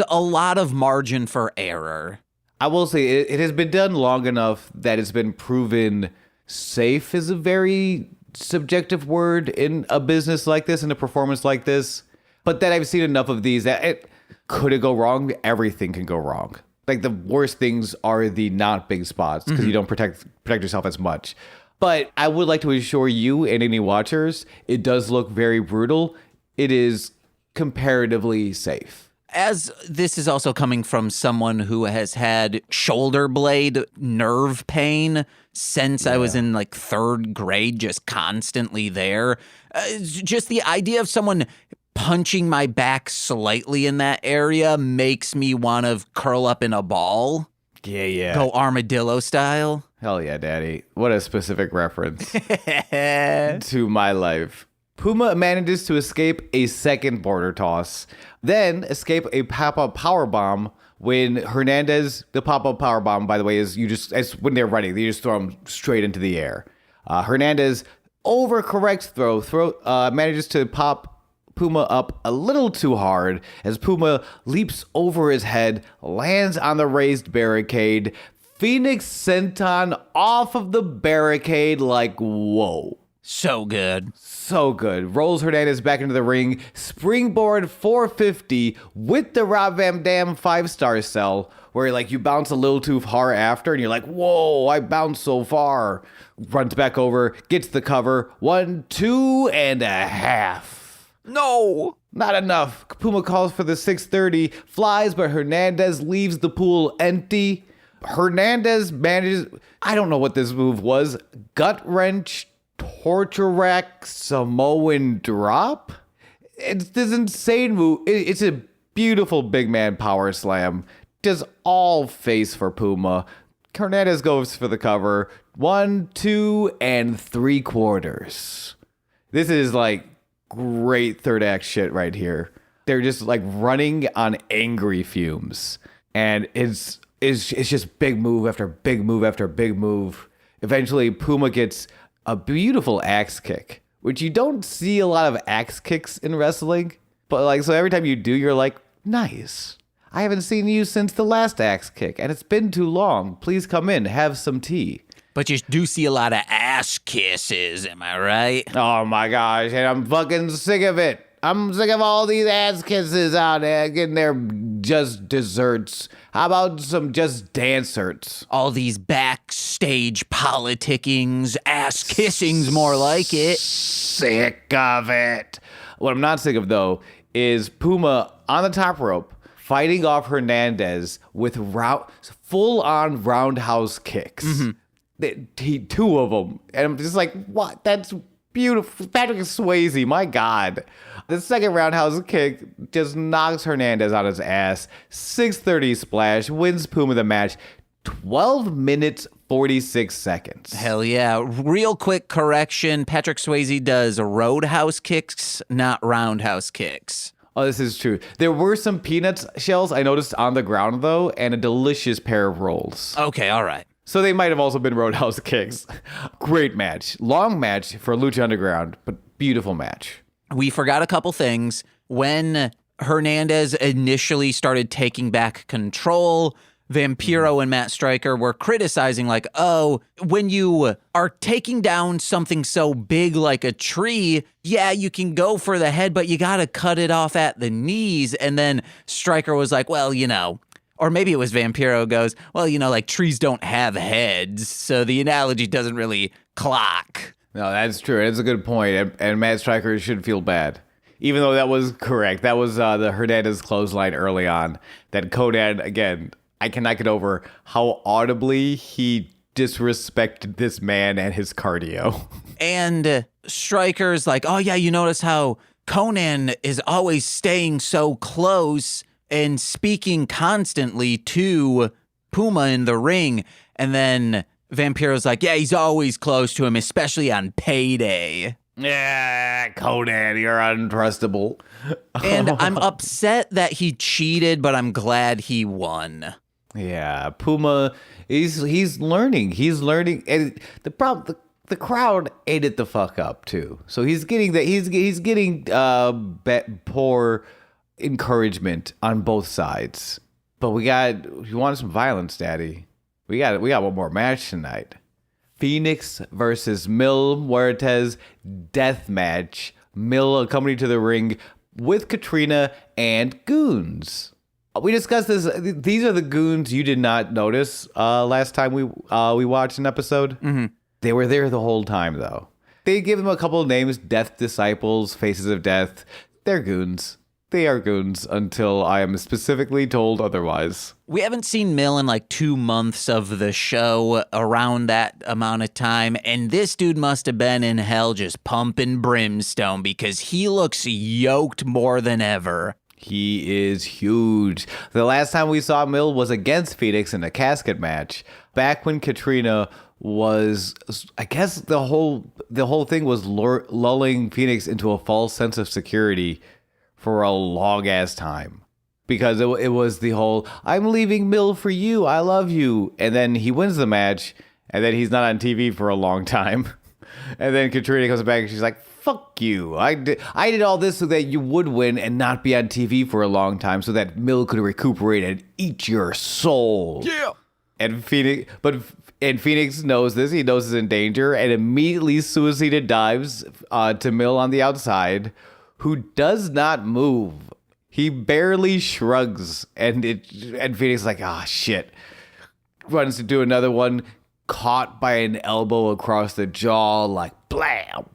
a lot of margin for error. I will say it has been done long enough that it's been proven safe is a very subjective word in a business like this, in a performance like this. But that I've seen enough of these that could it go wrong? Everything can go wrong. Like, the worst things are the not big spots because you don't protect yourself as much. But I would like to assure you and any watchers, it does look very brutal. It is comparatively safe. As this is also coming from someone who has had shoulder blade nerve pain since I was in like 3rd grade, just constantly there. Just the idea of someone punching my back slightly in that area makes me want to curl up in a ball. Yeah. Go armadillo style. Hell yeah, daddy. What a specific reference to my life. Puma manages to escape a second border toss, then escape a pop-up powerbomb when Hernandez, the pop-up powerbomb, by the way, is it's when they're running, they just throw them straight into the air. Hernandez overcorrects manages to pop Puma up a little too hard as Puma leaps over his head, lands on the raised barricade. Fenix senton off of the barricade like, whoa. So good. So good. Rolls Hernandez back into the ring. Springboard 450 with the Rob Van Dam 5-star cell, where like you bounce a little too far after and you're like, whoa, I bounced so far. Runs back over, gets the cover. 1, 2.5. No. Not enough. Puma calls for the 630, flies, but Hernandez leaves the pool empty. Hernandez manages, I don't know what this move was, gut wrench, torture rack, Samoan drop? It's this insane move. It's a beautiful big man power slam. Just all face for Puma. Hernandez goes for the cover. 1, 2.75. This is like great third act shit right here. They're just like running on angry fumes. And it's just big move after big move after big move. Eventually, Puma gets a beautiful axe kick, which you don't see a lot of axe kicks in wrestling. But like, so every time you do, you're like, nice. I haven't seen you since the last axe kick, and it's been too long. Please come in, have some tea. But you do see a lot of ass kisses, am I right? Oh my gosh, and I'm fucking sick of it. I'm sick of all these ass kisses out there getting their just desserts. How about some just dancers? All these backstage politickings, ass kissings, more like it. Sick of it. What I'm not sick of, though, is Puma on the top rope fighting off Hernandez with full-on roundhouse kicks. Two of them. And I'm just like, what? That's beautiful. Patrick Swayze, my God. The second roundhouse kick just knocks Hernandez on his ass. 6:30 splash, wins Puma the match. 12 minutes, 46 seconds. Hell yeah. Real quick correction. Patrick Swayze does roadhouse kicks, not roundhouse kicks. Oh, this is true. There were some peanuts shells I noticed on the ground, though, and a delicious pair of rolls. Okay, all right. So they might have also been roadhouse kicks. Great match. Long match for Lucha Underground, but beautiful match. We forgot a couple things. When Hernandez initially started taking back control, Vampiro and Matt Striker were criticizing like, oh, when you are taking down something so big like a tree, yeah, you can go for the head, but you got to cut it off at the knees. And then Striker was like, well, you know, or maybe it was Vampiro goes, well, you know, like trees don't have heads, so the analogy doesn't really clock. No, that's true. It's a good point. And Matt Striker should feel bad. Even though that was correct. That was the Hernandez clothesline early on. That Conan, again, I cannot get over how audibly he disrespected this man and his cardio. And Striker's like, oh yeah, you notice how Conan is always staying so close and speaking constantly to Puma in the ring. And then Vampiro's like, yeah, he's always close to him, especially on payday. Yeah, Conan, you're untrustable. And I'm upset that he cheated, but I'm glad he won. Yeah, Puma, he's learning. He's learning. And the problem, the crowd ate it the fuck up too. So he's getting that. He's getting poor encouragement on both sides. But you want some violence, Daddy? We got one more match tonight. Fenix versus Muertes death match. Mil accompanied to the ring with Katrina and goons. We discussed this. These are the goons you did not notice last time we watched an episode. Mm-hmm. They were there the whole time, though. They give them a couple of names: Death Disciples, Faces of Death. They're goons. They are goons until I am specifically told otherwise. We haven't seen Mill in like 2 months of the show around that amount of time, and this dude must have been in hell just pumping brimstone because he looks yoked more than ever. He is huge. The last time we saw Mill was against Fenix in a casket match. Back when Katrina was, I guess the whole thing was lulling Fenix into a false sense of security for a long ass time. Because it was the whole, I'm leaving Mill for you, I love you. And then he wins the match, and then he's not on TV for a long time. And then Katrina comes back and she's like, fuck you. I did all this so that you would win and not be on TV for a long time so that Mill could recuperate and eat your soul. Yeah. And Fenix knows this. He knows he's in danger and immediately suicided dives to Mill on the outside, who does not move. He barely shrugs, and Fenix is like, ah, shit. Runs to do another one, caught by an elbow across the jaw, like blam.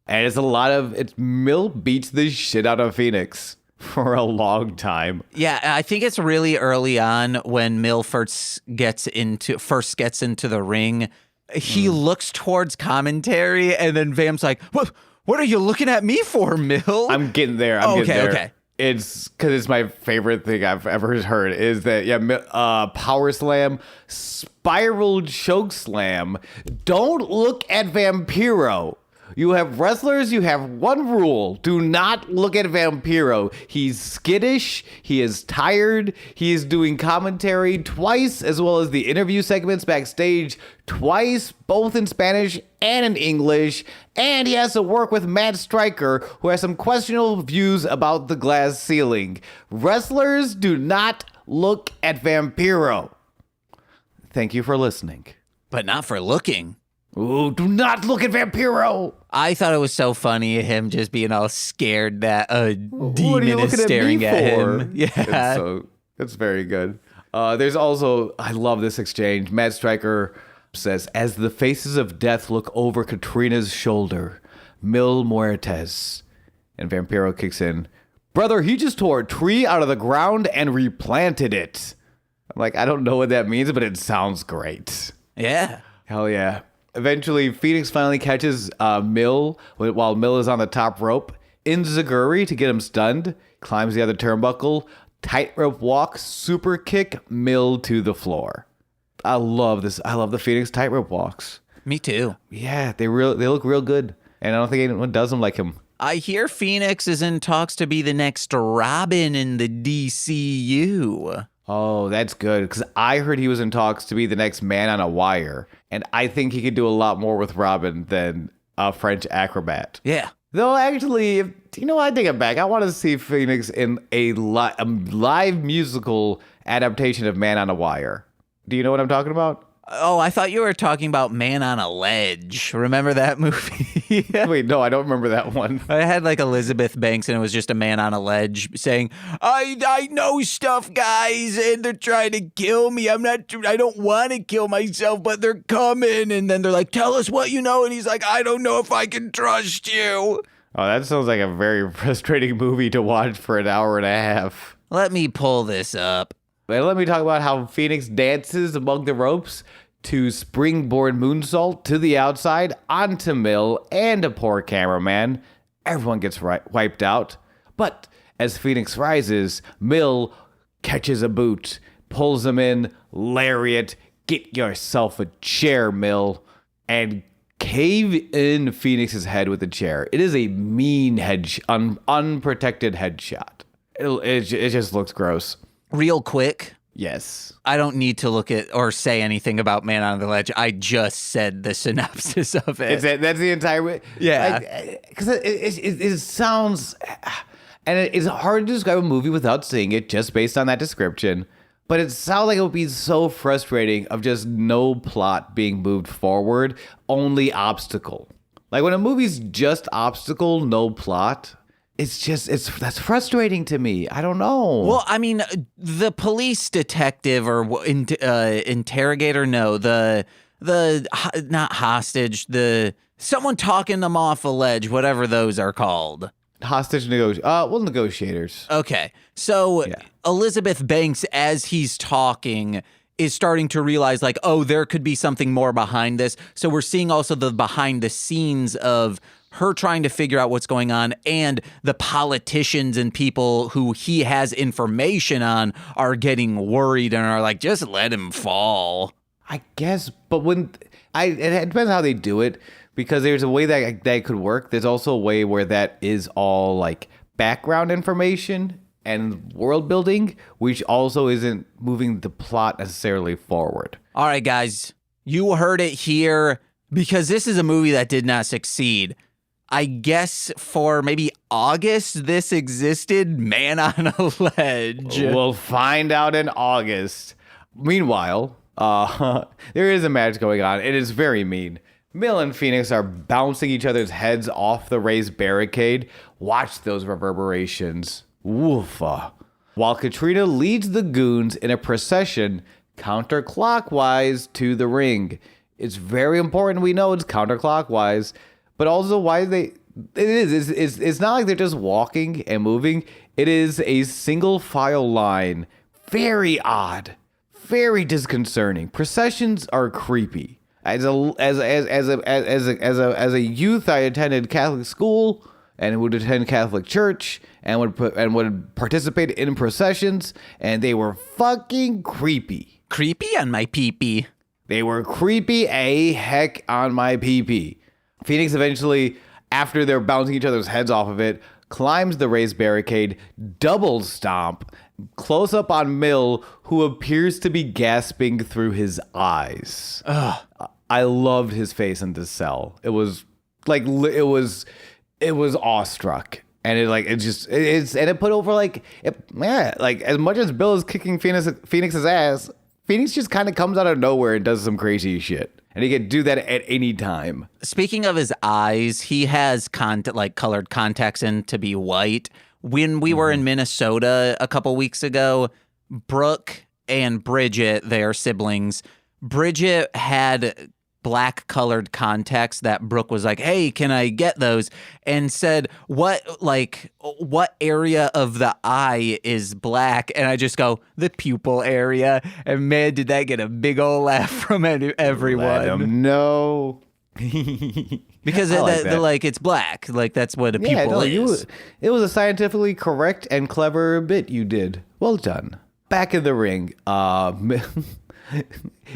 And Mill beats the shit out of Fenix for a long time. Yeah, I think it's really early on when Mill first gets into the ring. He looks towards commentary, and then Vam's like, What are you looking at me for, Mill? I'm getting there. Okay. It's because it's my favorite thing I've ever heard is that, power slam, spiral choke slam. Don't look at Vampiro. You have wrestlers, you have one rule. Do not look at Vampiro. He's skittish. He is tired. He is doing commentary twice, as well as the interview segments backstage twice, both in Spanish and in English. And he has to work with Matt Striker, who has some questionable views about the glass ceiling. Wrestlers do not Look at Vampiro. Thank you for listening. But not for looking. Ooh, do not look at Vampiro. I thought it was so funny him just being all scared that a What are you demon is looking staring at me for? him. Yeah. It's very good. There's also, I love this exchange. Matt Stryker says, as the faces of death look over Katrina's shoulder, Mil Muertes. And Vampiro kicks in, brother, he just tore a tree out of the ground and replanted it. I'm like, I don't know what that means, but it sounds great. Yeah. Hell yeah. Eventually, Fenix finally catches Mil while Mil is on the top rope. Enziguri to get him stunned. Climbs the other turnbuckle. Tightrope walk. Super kick. Mil to the floor. I love this. I love the Fenix tightrope walks. Me too. Yeah, they look real good. And I don't think anyone does them like him. I hear Phoenix is in talks to be the next Robin in the DCU. Oh, that's good. Because I heard he was in talks to be the next Man on a Wire. And I think he could do a lot more with Robin than a French acrobat. Yeah. Though, actually, I take it back. I want to see Phoenix in a live musical adaptation of Man on a Wire. Do you know what I'm talking about? Oh, I thought you were talking about Man on a Ledge. Remember that movie? Wait, no, I don't remember that one. I had like Elizabeth Banks and it was just a man on a ledge saying, I know stuff, guys, and they're trying to kill me. I don't want to kill myself, but they're coming. And then they're like, tell us what you know. And he's like, I don't know if I can trust you. Oh, that sounds like a very frustrating movie to watch for an hour and a half. Let me pull this up. And let me talk about how Phoenix dances among the ropes to springboard moonsault to the outside onto Mil and a poor cameraman. Everyone gets wiped out. But as Phoenix rises, Mil catches a boot, pulls him in, lariat, get yourself a chair, Mil, and cave in Phoenix's head with a chair. It is a mean unprotected headshot. It just looks gross. Real quick. Yes. I don't need to look at or say anything about Man on the Ledge. I just said the synopsis of it. That's the entire... Yeah. Because it sounds... And it's hard to describe a movie without seeing it just based on that description. But it sounds like it would be so frustrating of just no plot being moved forward, only obstacle. Like when a movie's just obstacle, no plot... that's frustrating to me. I don't know. Well, I mean, the police detective or interrogator, no, the not hostage, someone talking them off a ledge, whatever those are called. Hostage negotiators. Okay. So yeah. Elizabeth Banks, as he's talking, is starting to realize like, oh, there could be something more behind this. So we're seeing also the behind the scenes of her trying to figure out what's going on, and the politicians and people who he has information on are getting worried and are like, just let him fall. I guess, but it depends how they do it, because there's a way that could work. There's also a way where that is all like background information and world building, which also isn't moving the plot necessarily forward. All right, guys, you heard it here, because this is a movie that did not succeed. I guess for maybe August, this existed, Man on a Ledge. We'll find out in August. Meanwhile, there is a match going on. It is very mean. Mil and Phoenix are bouncing each other's heads off the raised barricade. Watch those reverberations. Woofa. While Katrina leads the goons in a procession counterclockwise to the ring. It's very important we know it's counterclockwise. But also it's not like they're just walking and moving. It is a single file line. Very odd. Very disconcerting. Processions are creepy. As a youth, I attended Catholic school and would attend Catholic church and would participate in processions, and they were fucking creepy. Creepy on my pee-pee. They were creepy a heck on my pee-pee. Phoenix eventually, after they're bouncing each other's heads off of it, climbs the raised barricade, double stomp, close up on Mil, who appears to be gasping through his eyes. Ugh. I loved his face in this cell. It was awestruck. And it put over like as much as Bill is kicking Phoenix's ass, Phoenix just kind of comes out of nowhere and does some crazy shit. And he can do that at any time. Speaking of his eyes, he has colored contacts in to be white. When we were in Minnesota a couple weeks ago, Brooke and Bridget, their siblings, Bridget had black colored contacts that Brooke was like, hey, can I get those? And said, what area of the eye is black? And I just go, the pupil area. And man, did that get a big old laugh from everyone. Let him know. Because it's black. Like, that's what a pupil is. It was a scientifically correct and clever bit you did. Well done. Back in the ring.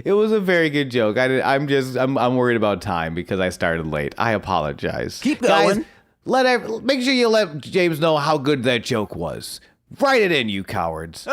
It was a very good joke. I'm worried about time because I started late. I apologize. Keep going. Guys, make sure you let James know how good that joke was. Write it in, you cowards.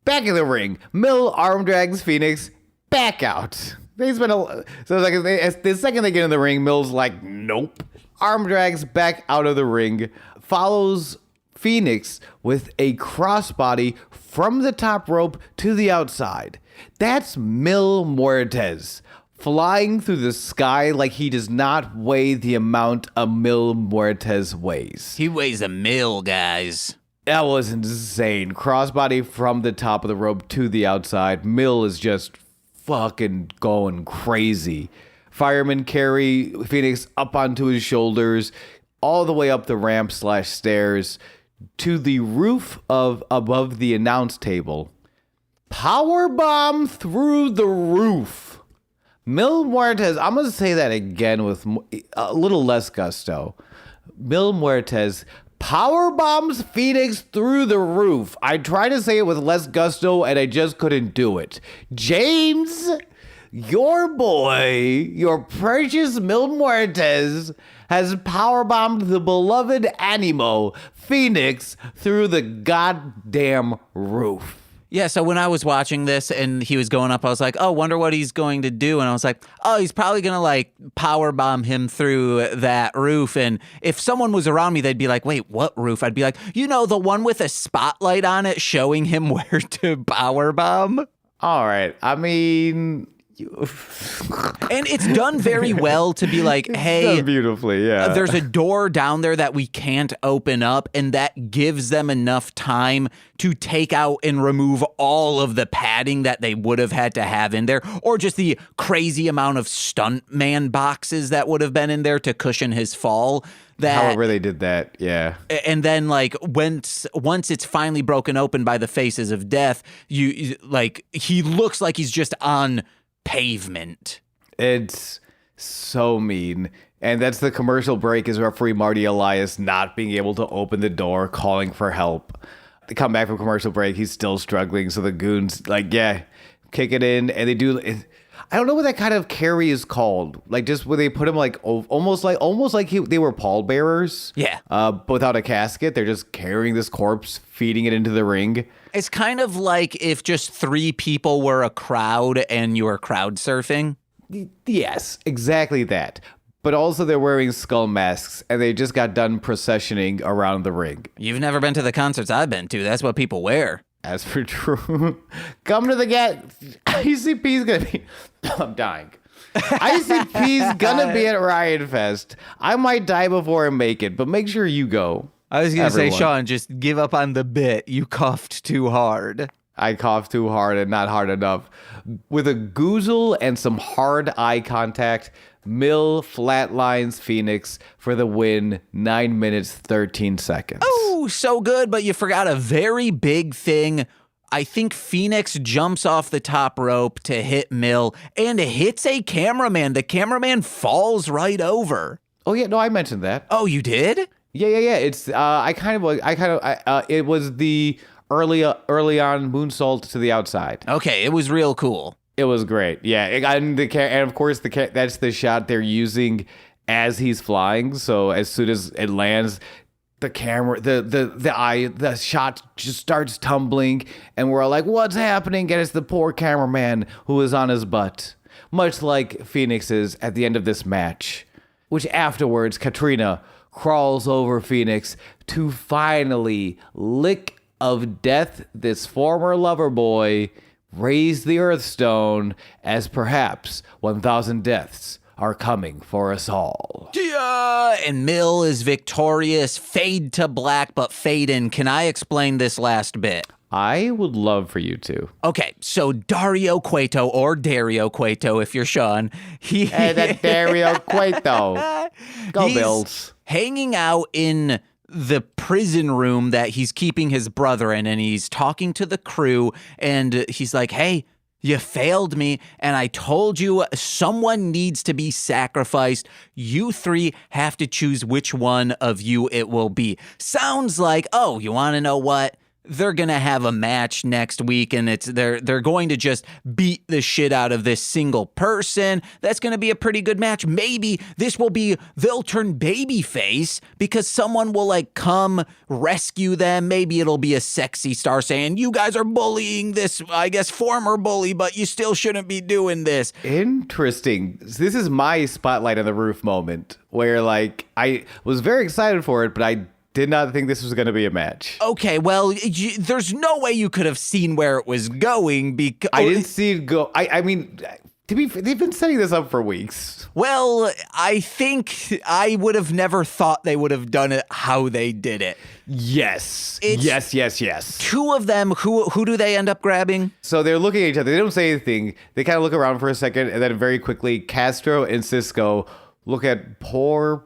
Back in the ring, Mill arm drags Phoenix back out. The second they get in the ring, Mill's like, nope. Arm drags back out of the ring, follows Phoenix with a crossbody from the top rope to the outside. That's Mil Muertes flying through the sky like he does not weigh the amount a Mil Muertes weighs. He weighs a mil, guys. That was insane. Crossbody from the top of the rope to the outside. Mil is just fucking going crazy. Firemen carry Phoenix up onto his shoulders, all the way up the ramp / stairs to the roof above the announce table. Power bomb through the roof. Mil Muertes, I'm going to say that again with a little less gusto. Mil Muertes power bombs Phoenix through the roof. I tried to say it with less gusto and I just couldn't do it. James, your boy, your precious Mil Muertes, has powerbombed the beloved Animo, Phoenix, through the goddamn roof. Yeah, so when I was watching this and he was going up, I was like, oh, wonder what he's going to do. And I was like, oh, he's probably going to like powerbomb him through that roof. And if someone was around me, they'd be like, wait, what roof? I'd be like, the one with a spotlight on it showing him where to powerbomb. All right. I mean... And it's done very well to be like, hey, done beautifully, yeah. There's a door down there that we can't open up, and that gives them enough time to take out and remove all of the padding that they would have had to have in there, or just the crazy amount of stuntman boxes that would have been in there to cushion his fall. However they did that, yeah. And then, like, once it's finally broken open by the faces of death, he looks like he's just on pavement. It's so mean. And that's the commercial break, is referee Marty Elias not being able to open the door, calling for help. They come back from commercial break, he's still struggling, so the goons kick it in, and they do it. I don't know what that kind of carry is called. Like, just where they put him like almost like they were pallbearers. Yeah. But without a casket, they're just carrying this corpse, feeding it into the ring. It's kind of like if just 3 people were a crowd and you were crowd surfing. Yes, exactly that. But also they're wearing skull masks, and they just got done processioning around the ring. You've never been to the concerts I've been to. That's what people wear. As for true, come to the ICP's gonna be... I'm dying. ICP's gonna be at Riot Fest. I might die before I make it, but make sure you go. I was going to say, Sean, just give up on the bit. You coughed too hard. I coughed too hard and not hard enough. With a goozle and some hard eye contact, Mill flatlines Phoenix for the win, 9 minutes, 13 seconds. Oh, so good, but you forgot a very big thing. I think Phoenix jumps off the top rope to hit Mill and hits a cameraman. The cameraman falls right over. Oh, yeah, no, I mentioned that. Oh, you did? Yeah. It's it was the early on moonsault to the outside. Okay, it was real cool. It was great. Yeah, and of course that's the shot they're using as he's flying. So as soon as it lands, the camera, the shot just starts tumbling, and we're all like, "What's happening?" And it's the poor cameraman who is on his butt, much like Phoenix is at the end of this match. Which afterwards, Katrina crawls over Fenix to finally lick of death this former lover boy, raise the Earthstone as perhaps 1,000 deaths are coming for us all. Yeah, and Mill is victorious. Fade to black, but fade in. Can I explain this last bit? I would love for you to. Okay, so Dario Cueto, or Dario Cueto if you're Sean. Hey, that Dario Cueto. Go He's Bills. hanging out in the prison room that he's keeping his brother in, and he's talking to the crew, and he's like, hey, you failed me, and I told you someone needs to be sacrificed. You three have to choose which one of you it will be. Sounds like, oh, you want to know what? They're going to have a match next week, and they're going to just beat the shit out of this single person. That's going to be a pretty good match. Maybe they'll turn babyface because someone will come rescue them. Maybe it'll be a sexy star saying, you guys are bullying this, I guess, former bully, but you still shouldn't be doing this. Interesting. This is my spotlight on the roof moment where I was very excited for it, but I did not think this was going to be a match. Okay, well, there's no way you could have seen where it was going because I didn't see it go. I mean, they've been setting this up for weeks. Well, I think I would have never thought they would have done it how they did it. Yes. Yes. Two of them, who do they end up grabbing? So they're looking at each other. They don't say anything. They kind of look around for a second, and then very quickly, Castro and Cisco look at poor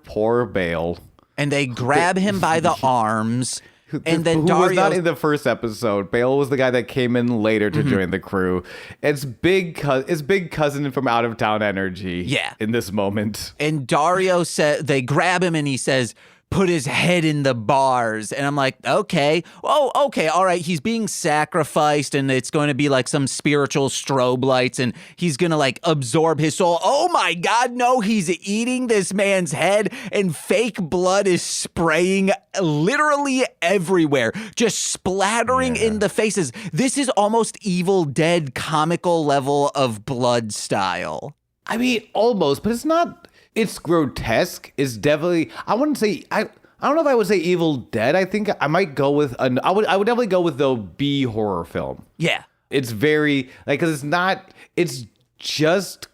Bale. And they grab him by the arms. And then who Dario was not in the first episode. Bale was the guy that came in later to join the crew. It's big cousin from Out of Town energy. Yeah. In this moment. And Dario said they grab him and he says, put his head in the bars. And I'm like, okay. Oh, okay. All right. He's being sacrificed and it's going to be like some spiritual strobe lights and he's going to absorb his soul. Oh my God. No, he's eating this man's head and fake blood is spraying literally everywhere, just splattering in the faces. This is almost Evil Dead comical level of blood style. I mean, almost, but it's not. It's grotesque. It's definitely. I wouldn't say. I don't know if I would say Evil Dead. I think I might go with. I would definitely go with the B horror film. Yeah, it's very because it's not. It's just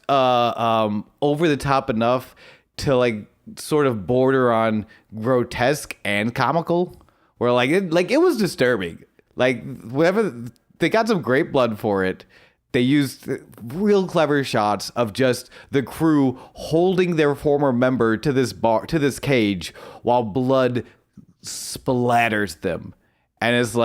over the top enough to sort of border on grotesque and comical. Where it was disturbing. Whatever they got some great blood for it. They used real clever shots of just the crew holding their former member to this cage while blood splatters them, and it's a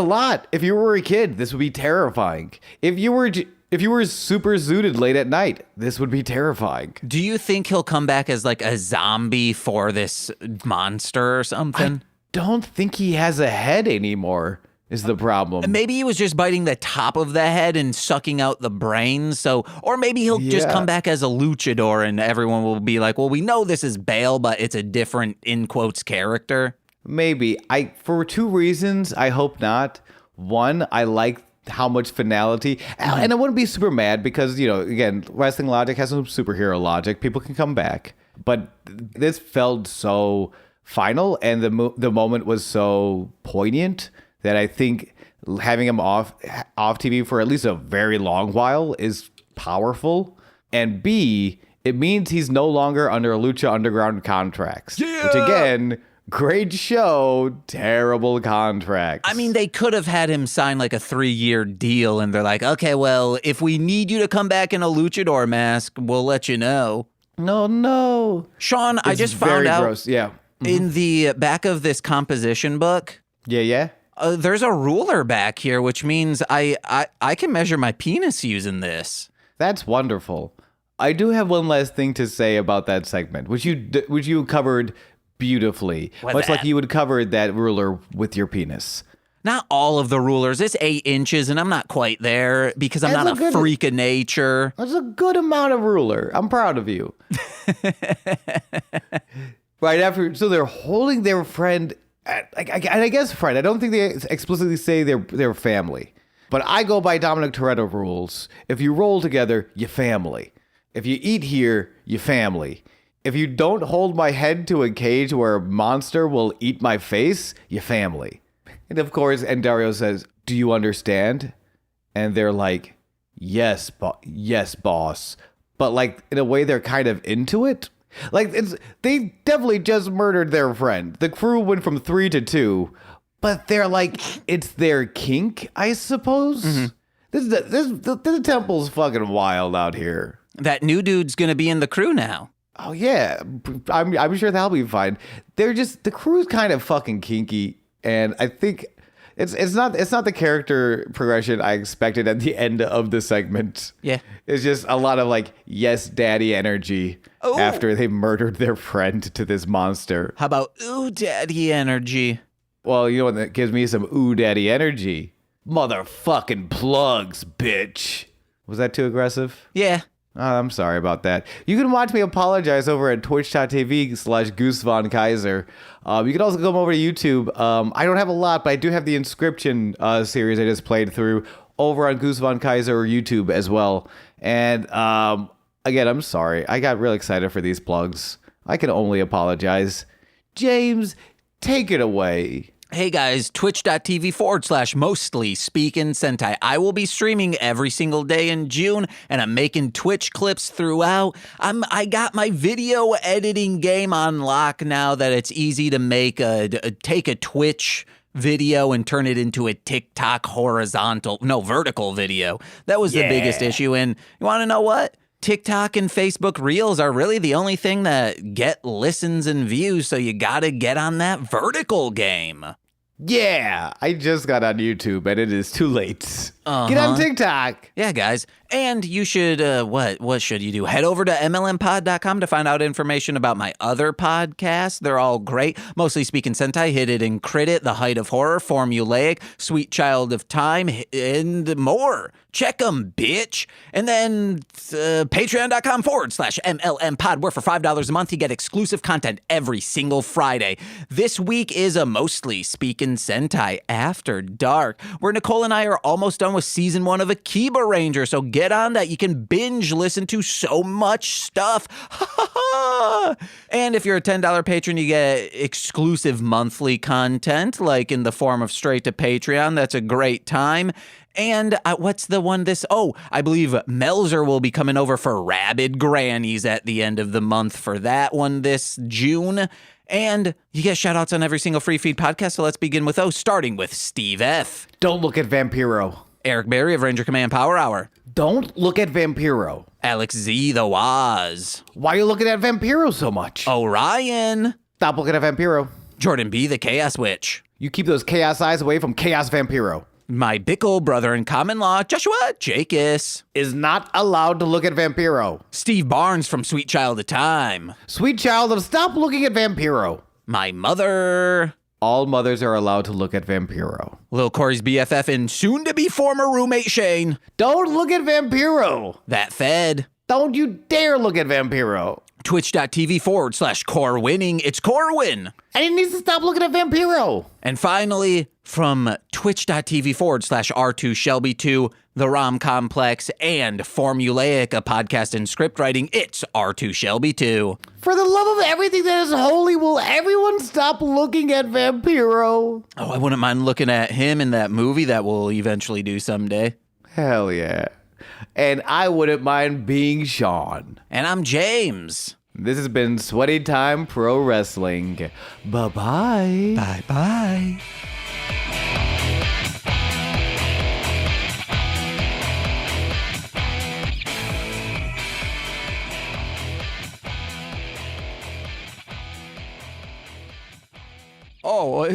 lot. If you were a kid, this would be terrifying. If you were super zooted late at night, this would be terrifying. Do you think he'll come back as a zombie for this monster or something? I don't think he has a head anymore. Is the problem. Maybe he was just biting the top of the head and sucking out the brains. Or maybe he'll just come back as a luchador and everyone will be like, well, we know this is Bale, but it's a different, in quotes, character. Maybe. For two reasons, I hope not. One, I like how much finality. And I wouldn't be super mad because, again, wrestling logic has some superhero logic. People can come back. But this felt so final and the moment was so poignant that I think having him off TV for at least a very long while is powerful. And B, it means he's no longer under Lucha Underground contracts. Yeah! Which again, great show, terrible contracts. I mean, they could have had him sign a 3-year deal and they're like, okay, well, if we need you to come back in a luchador mask, we'll let you know. No. Sean, I just found out gross. Yeah. In the back of this composition book. Yeah. There's a ruler back here, which means I can measure my penis using this. That's wonderful. I do have one last thing to say about that segment, which you covered beautifully, much like you would cover that ruler with your penis. Not all of the rulers. It's 8 inches, and I'm not quite there because I'm not a freak of nature. That's a good amount of ruler. I'm proud of you. Right after, so they're holding their friend. I guess friend. I don't think they explicitly say they're family, but I go by Dominic Toretto rules. If you roll together, you family. If you eat here, you family. If you don't hold my head to a cage where a monster will eat my face, you family. And of course, and Dario says, do you understand? And they're like, yes, boss. But like, in a way, they're kind of into it. Like, they definitely just murdered their friend. The crew went from 3 to 2, but they're like, it's their kink, I suppose? Mm-hmm. The temple's fucking wild out here. That new dude's gonna be in the crew now. Oh, yeah. I'm sure that'll be fine. The crew's kind of fucking kinky, and I think it's not the character progression I expected at the end of the segment. Yeah. It's just a lot of like, yes, daddy energy after they murdered their friend to this monster. How about ooh, daddy energy? Well, you know what that gives me some ooh, daddy energy? Motherfucking plugs, bitch. Was that too aggressive? Yeah. I'm sorry about that. You can watch me apologize over at twitch.tv/GooseVonKaiser. You can also come over to YouTube. I don't have a lot, but I do have the Inscription series I just played through over on Goose Von Kaiser or YouTube as well. And again, I'm sorry. I got real excited for these plugs. I can only apologize. James, take it away. Hey guys, twitch.tv/mostly speaking Sentai. I will be streaming every single day in June, and I'm making Twitch clips throughout. I got my video editing game on lock now that it's easy to make take a Twitch video and turn it into a TikTok vertical video. That was the biggest issue. And you want to know what? TikTok and Facebook Reels are really the only thing that get listens and views, so you gotta get on that vertical game. Yeah, I just got on YouTube and it is too late. Get on TikTok. Yeah, guys. And you should, what should you do? Head over to mlmpod.com to find out information about my other podcasts. They're all great. Mostly Speaking Sentai, Hit It and Crit It, The Height of Horror, Formulaic, Sweet Child of Time, and more. Check them, bitch. And then patreon.com/mlmpod, where for $5 a month you get exclusive content every single Friday. This week is a Mostly Speaking Sentai After Dark, where Nicole and I are almost done with season 1 of Akiba Ranger, so get on that. You can binge listen to so much stuff. And if you're a $10 patron, you get exclusive monthly content, like in the form of straight to Patreon. That's a great time. And what's the one I believe Melzer will be coming over for Rabid Grannies at the end of the month for that one this June. And you get shout outs on every single free feed podcast. So let's begin with starting with Steve F. Don't look at Vampiro. Eric Berry of Ranger Command Power Hour. Don't look at Vampiro. Alex Z. The Waz. Why are you looking at Vampiro so much? Orion. Stop looking at Vampiro. Jordan B. The Chaos Witch. You keep those chaos eyes away from Chaos Vampiro. My Bickle brother in common law, Joshua Jacus. Is not allowed to look at Vampiro. Steve Barnes from Sweet Child of Time. Sweet Child of Stop looking at Vampiro. My mother. All mothers are allowed to look at Vampiro. Lil Corey's BFF and soon-to-be former roommate Shane. Don't look at Vampiro. That fed. Don't you dare look at Vampiro. Twitch.tv/Core Winning. It's Corwin. And he needs to stop looking at Vampiro. And finally, from twitch.tv/R2Shelby2, The Rom Complex, and Formulaic, a podcast in script writing, it's R2Shelby2. For the love of everything that is holy, will everyone stop looking at Vampiro? Oh, I wouldn't mind looking at him in that movie that we'll eventually do someday. Hell yeah. And I wouldn't mind being Sean. And I'm James. This has been Sweaty Time Pro Wrestling. Bye-bye. Bye-bye. Oh,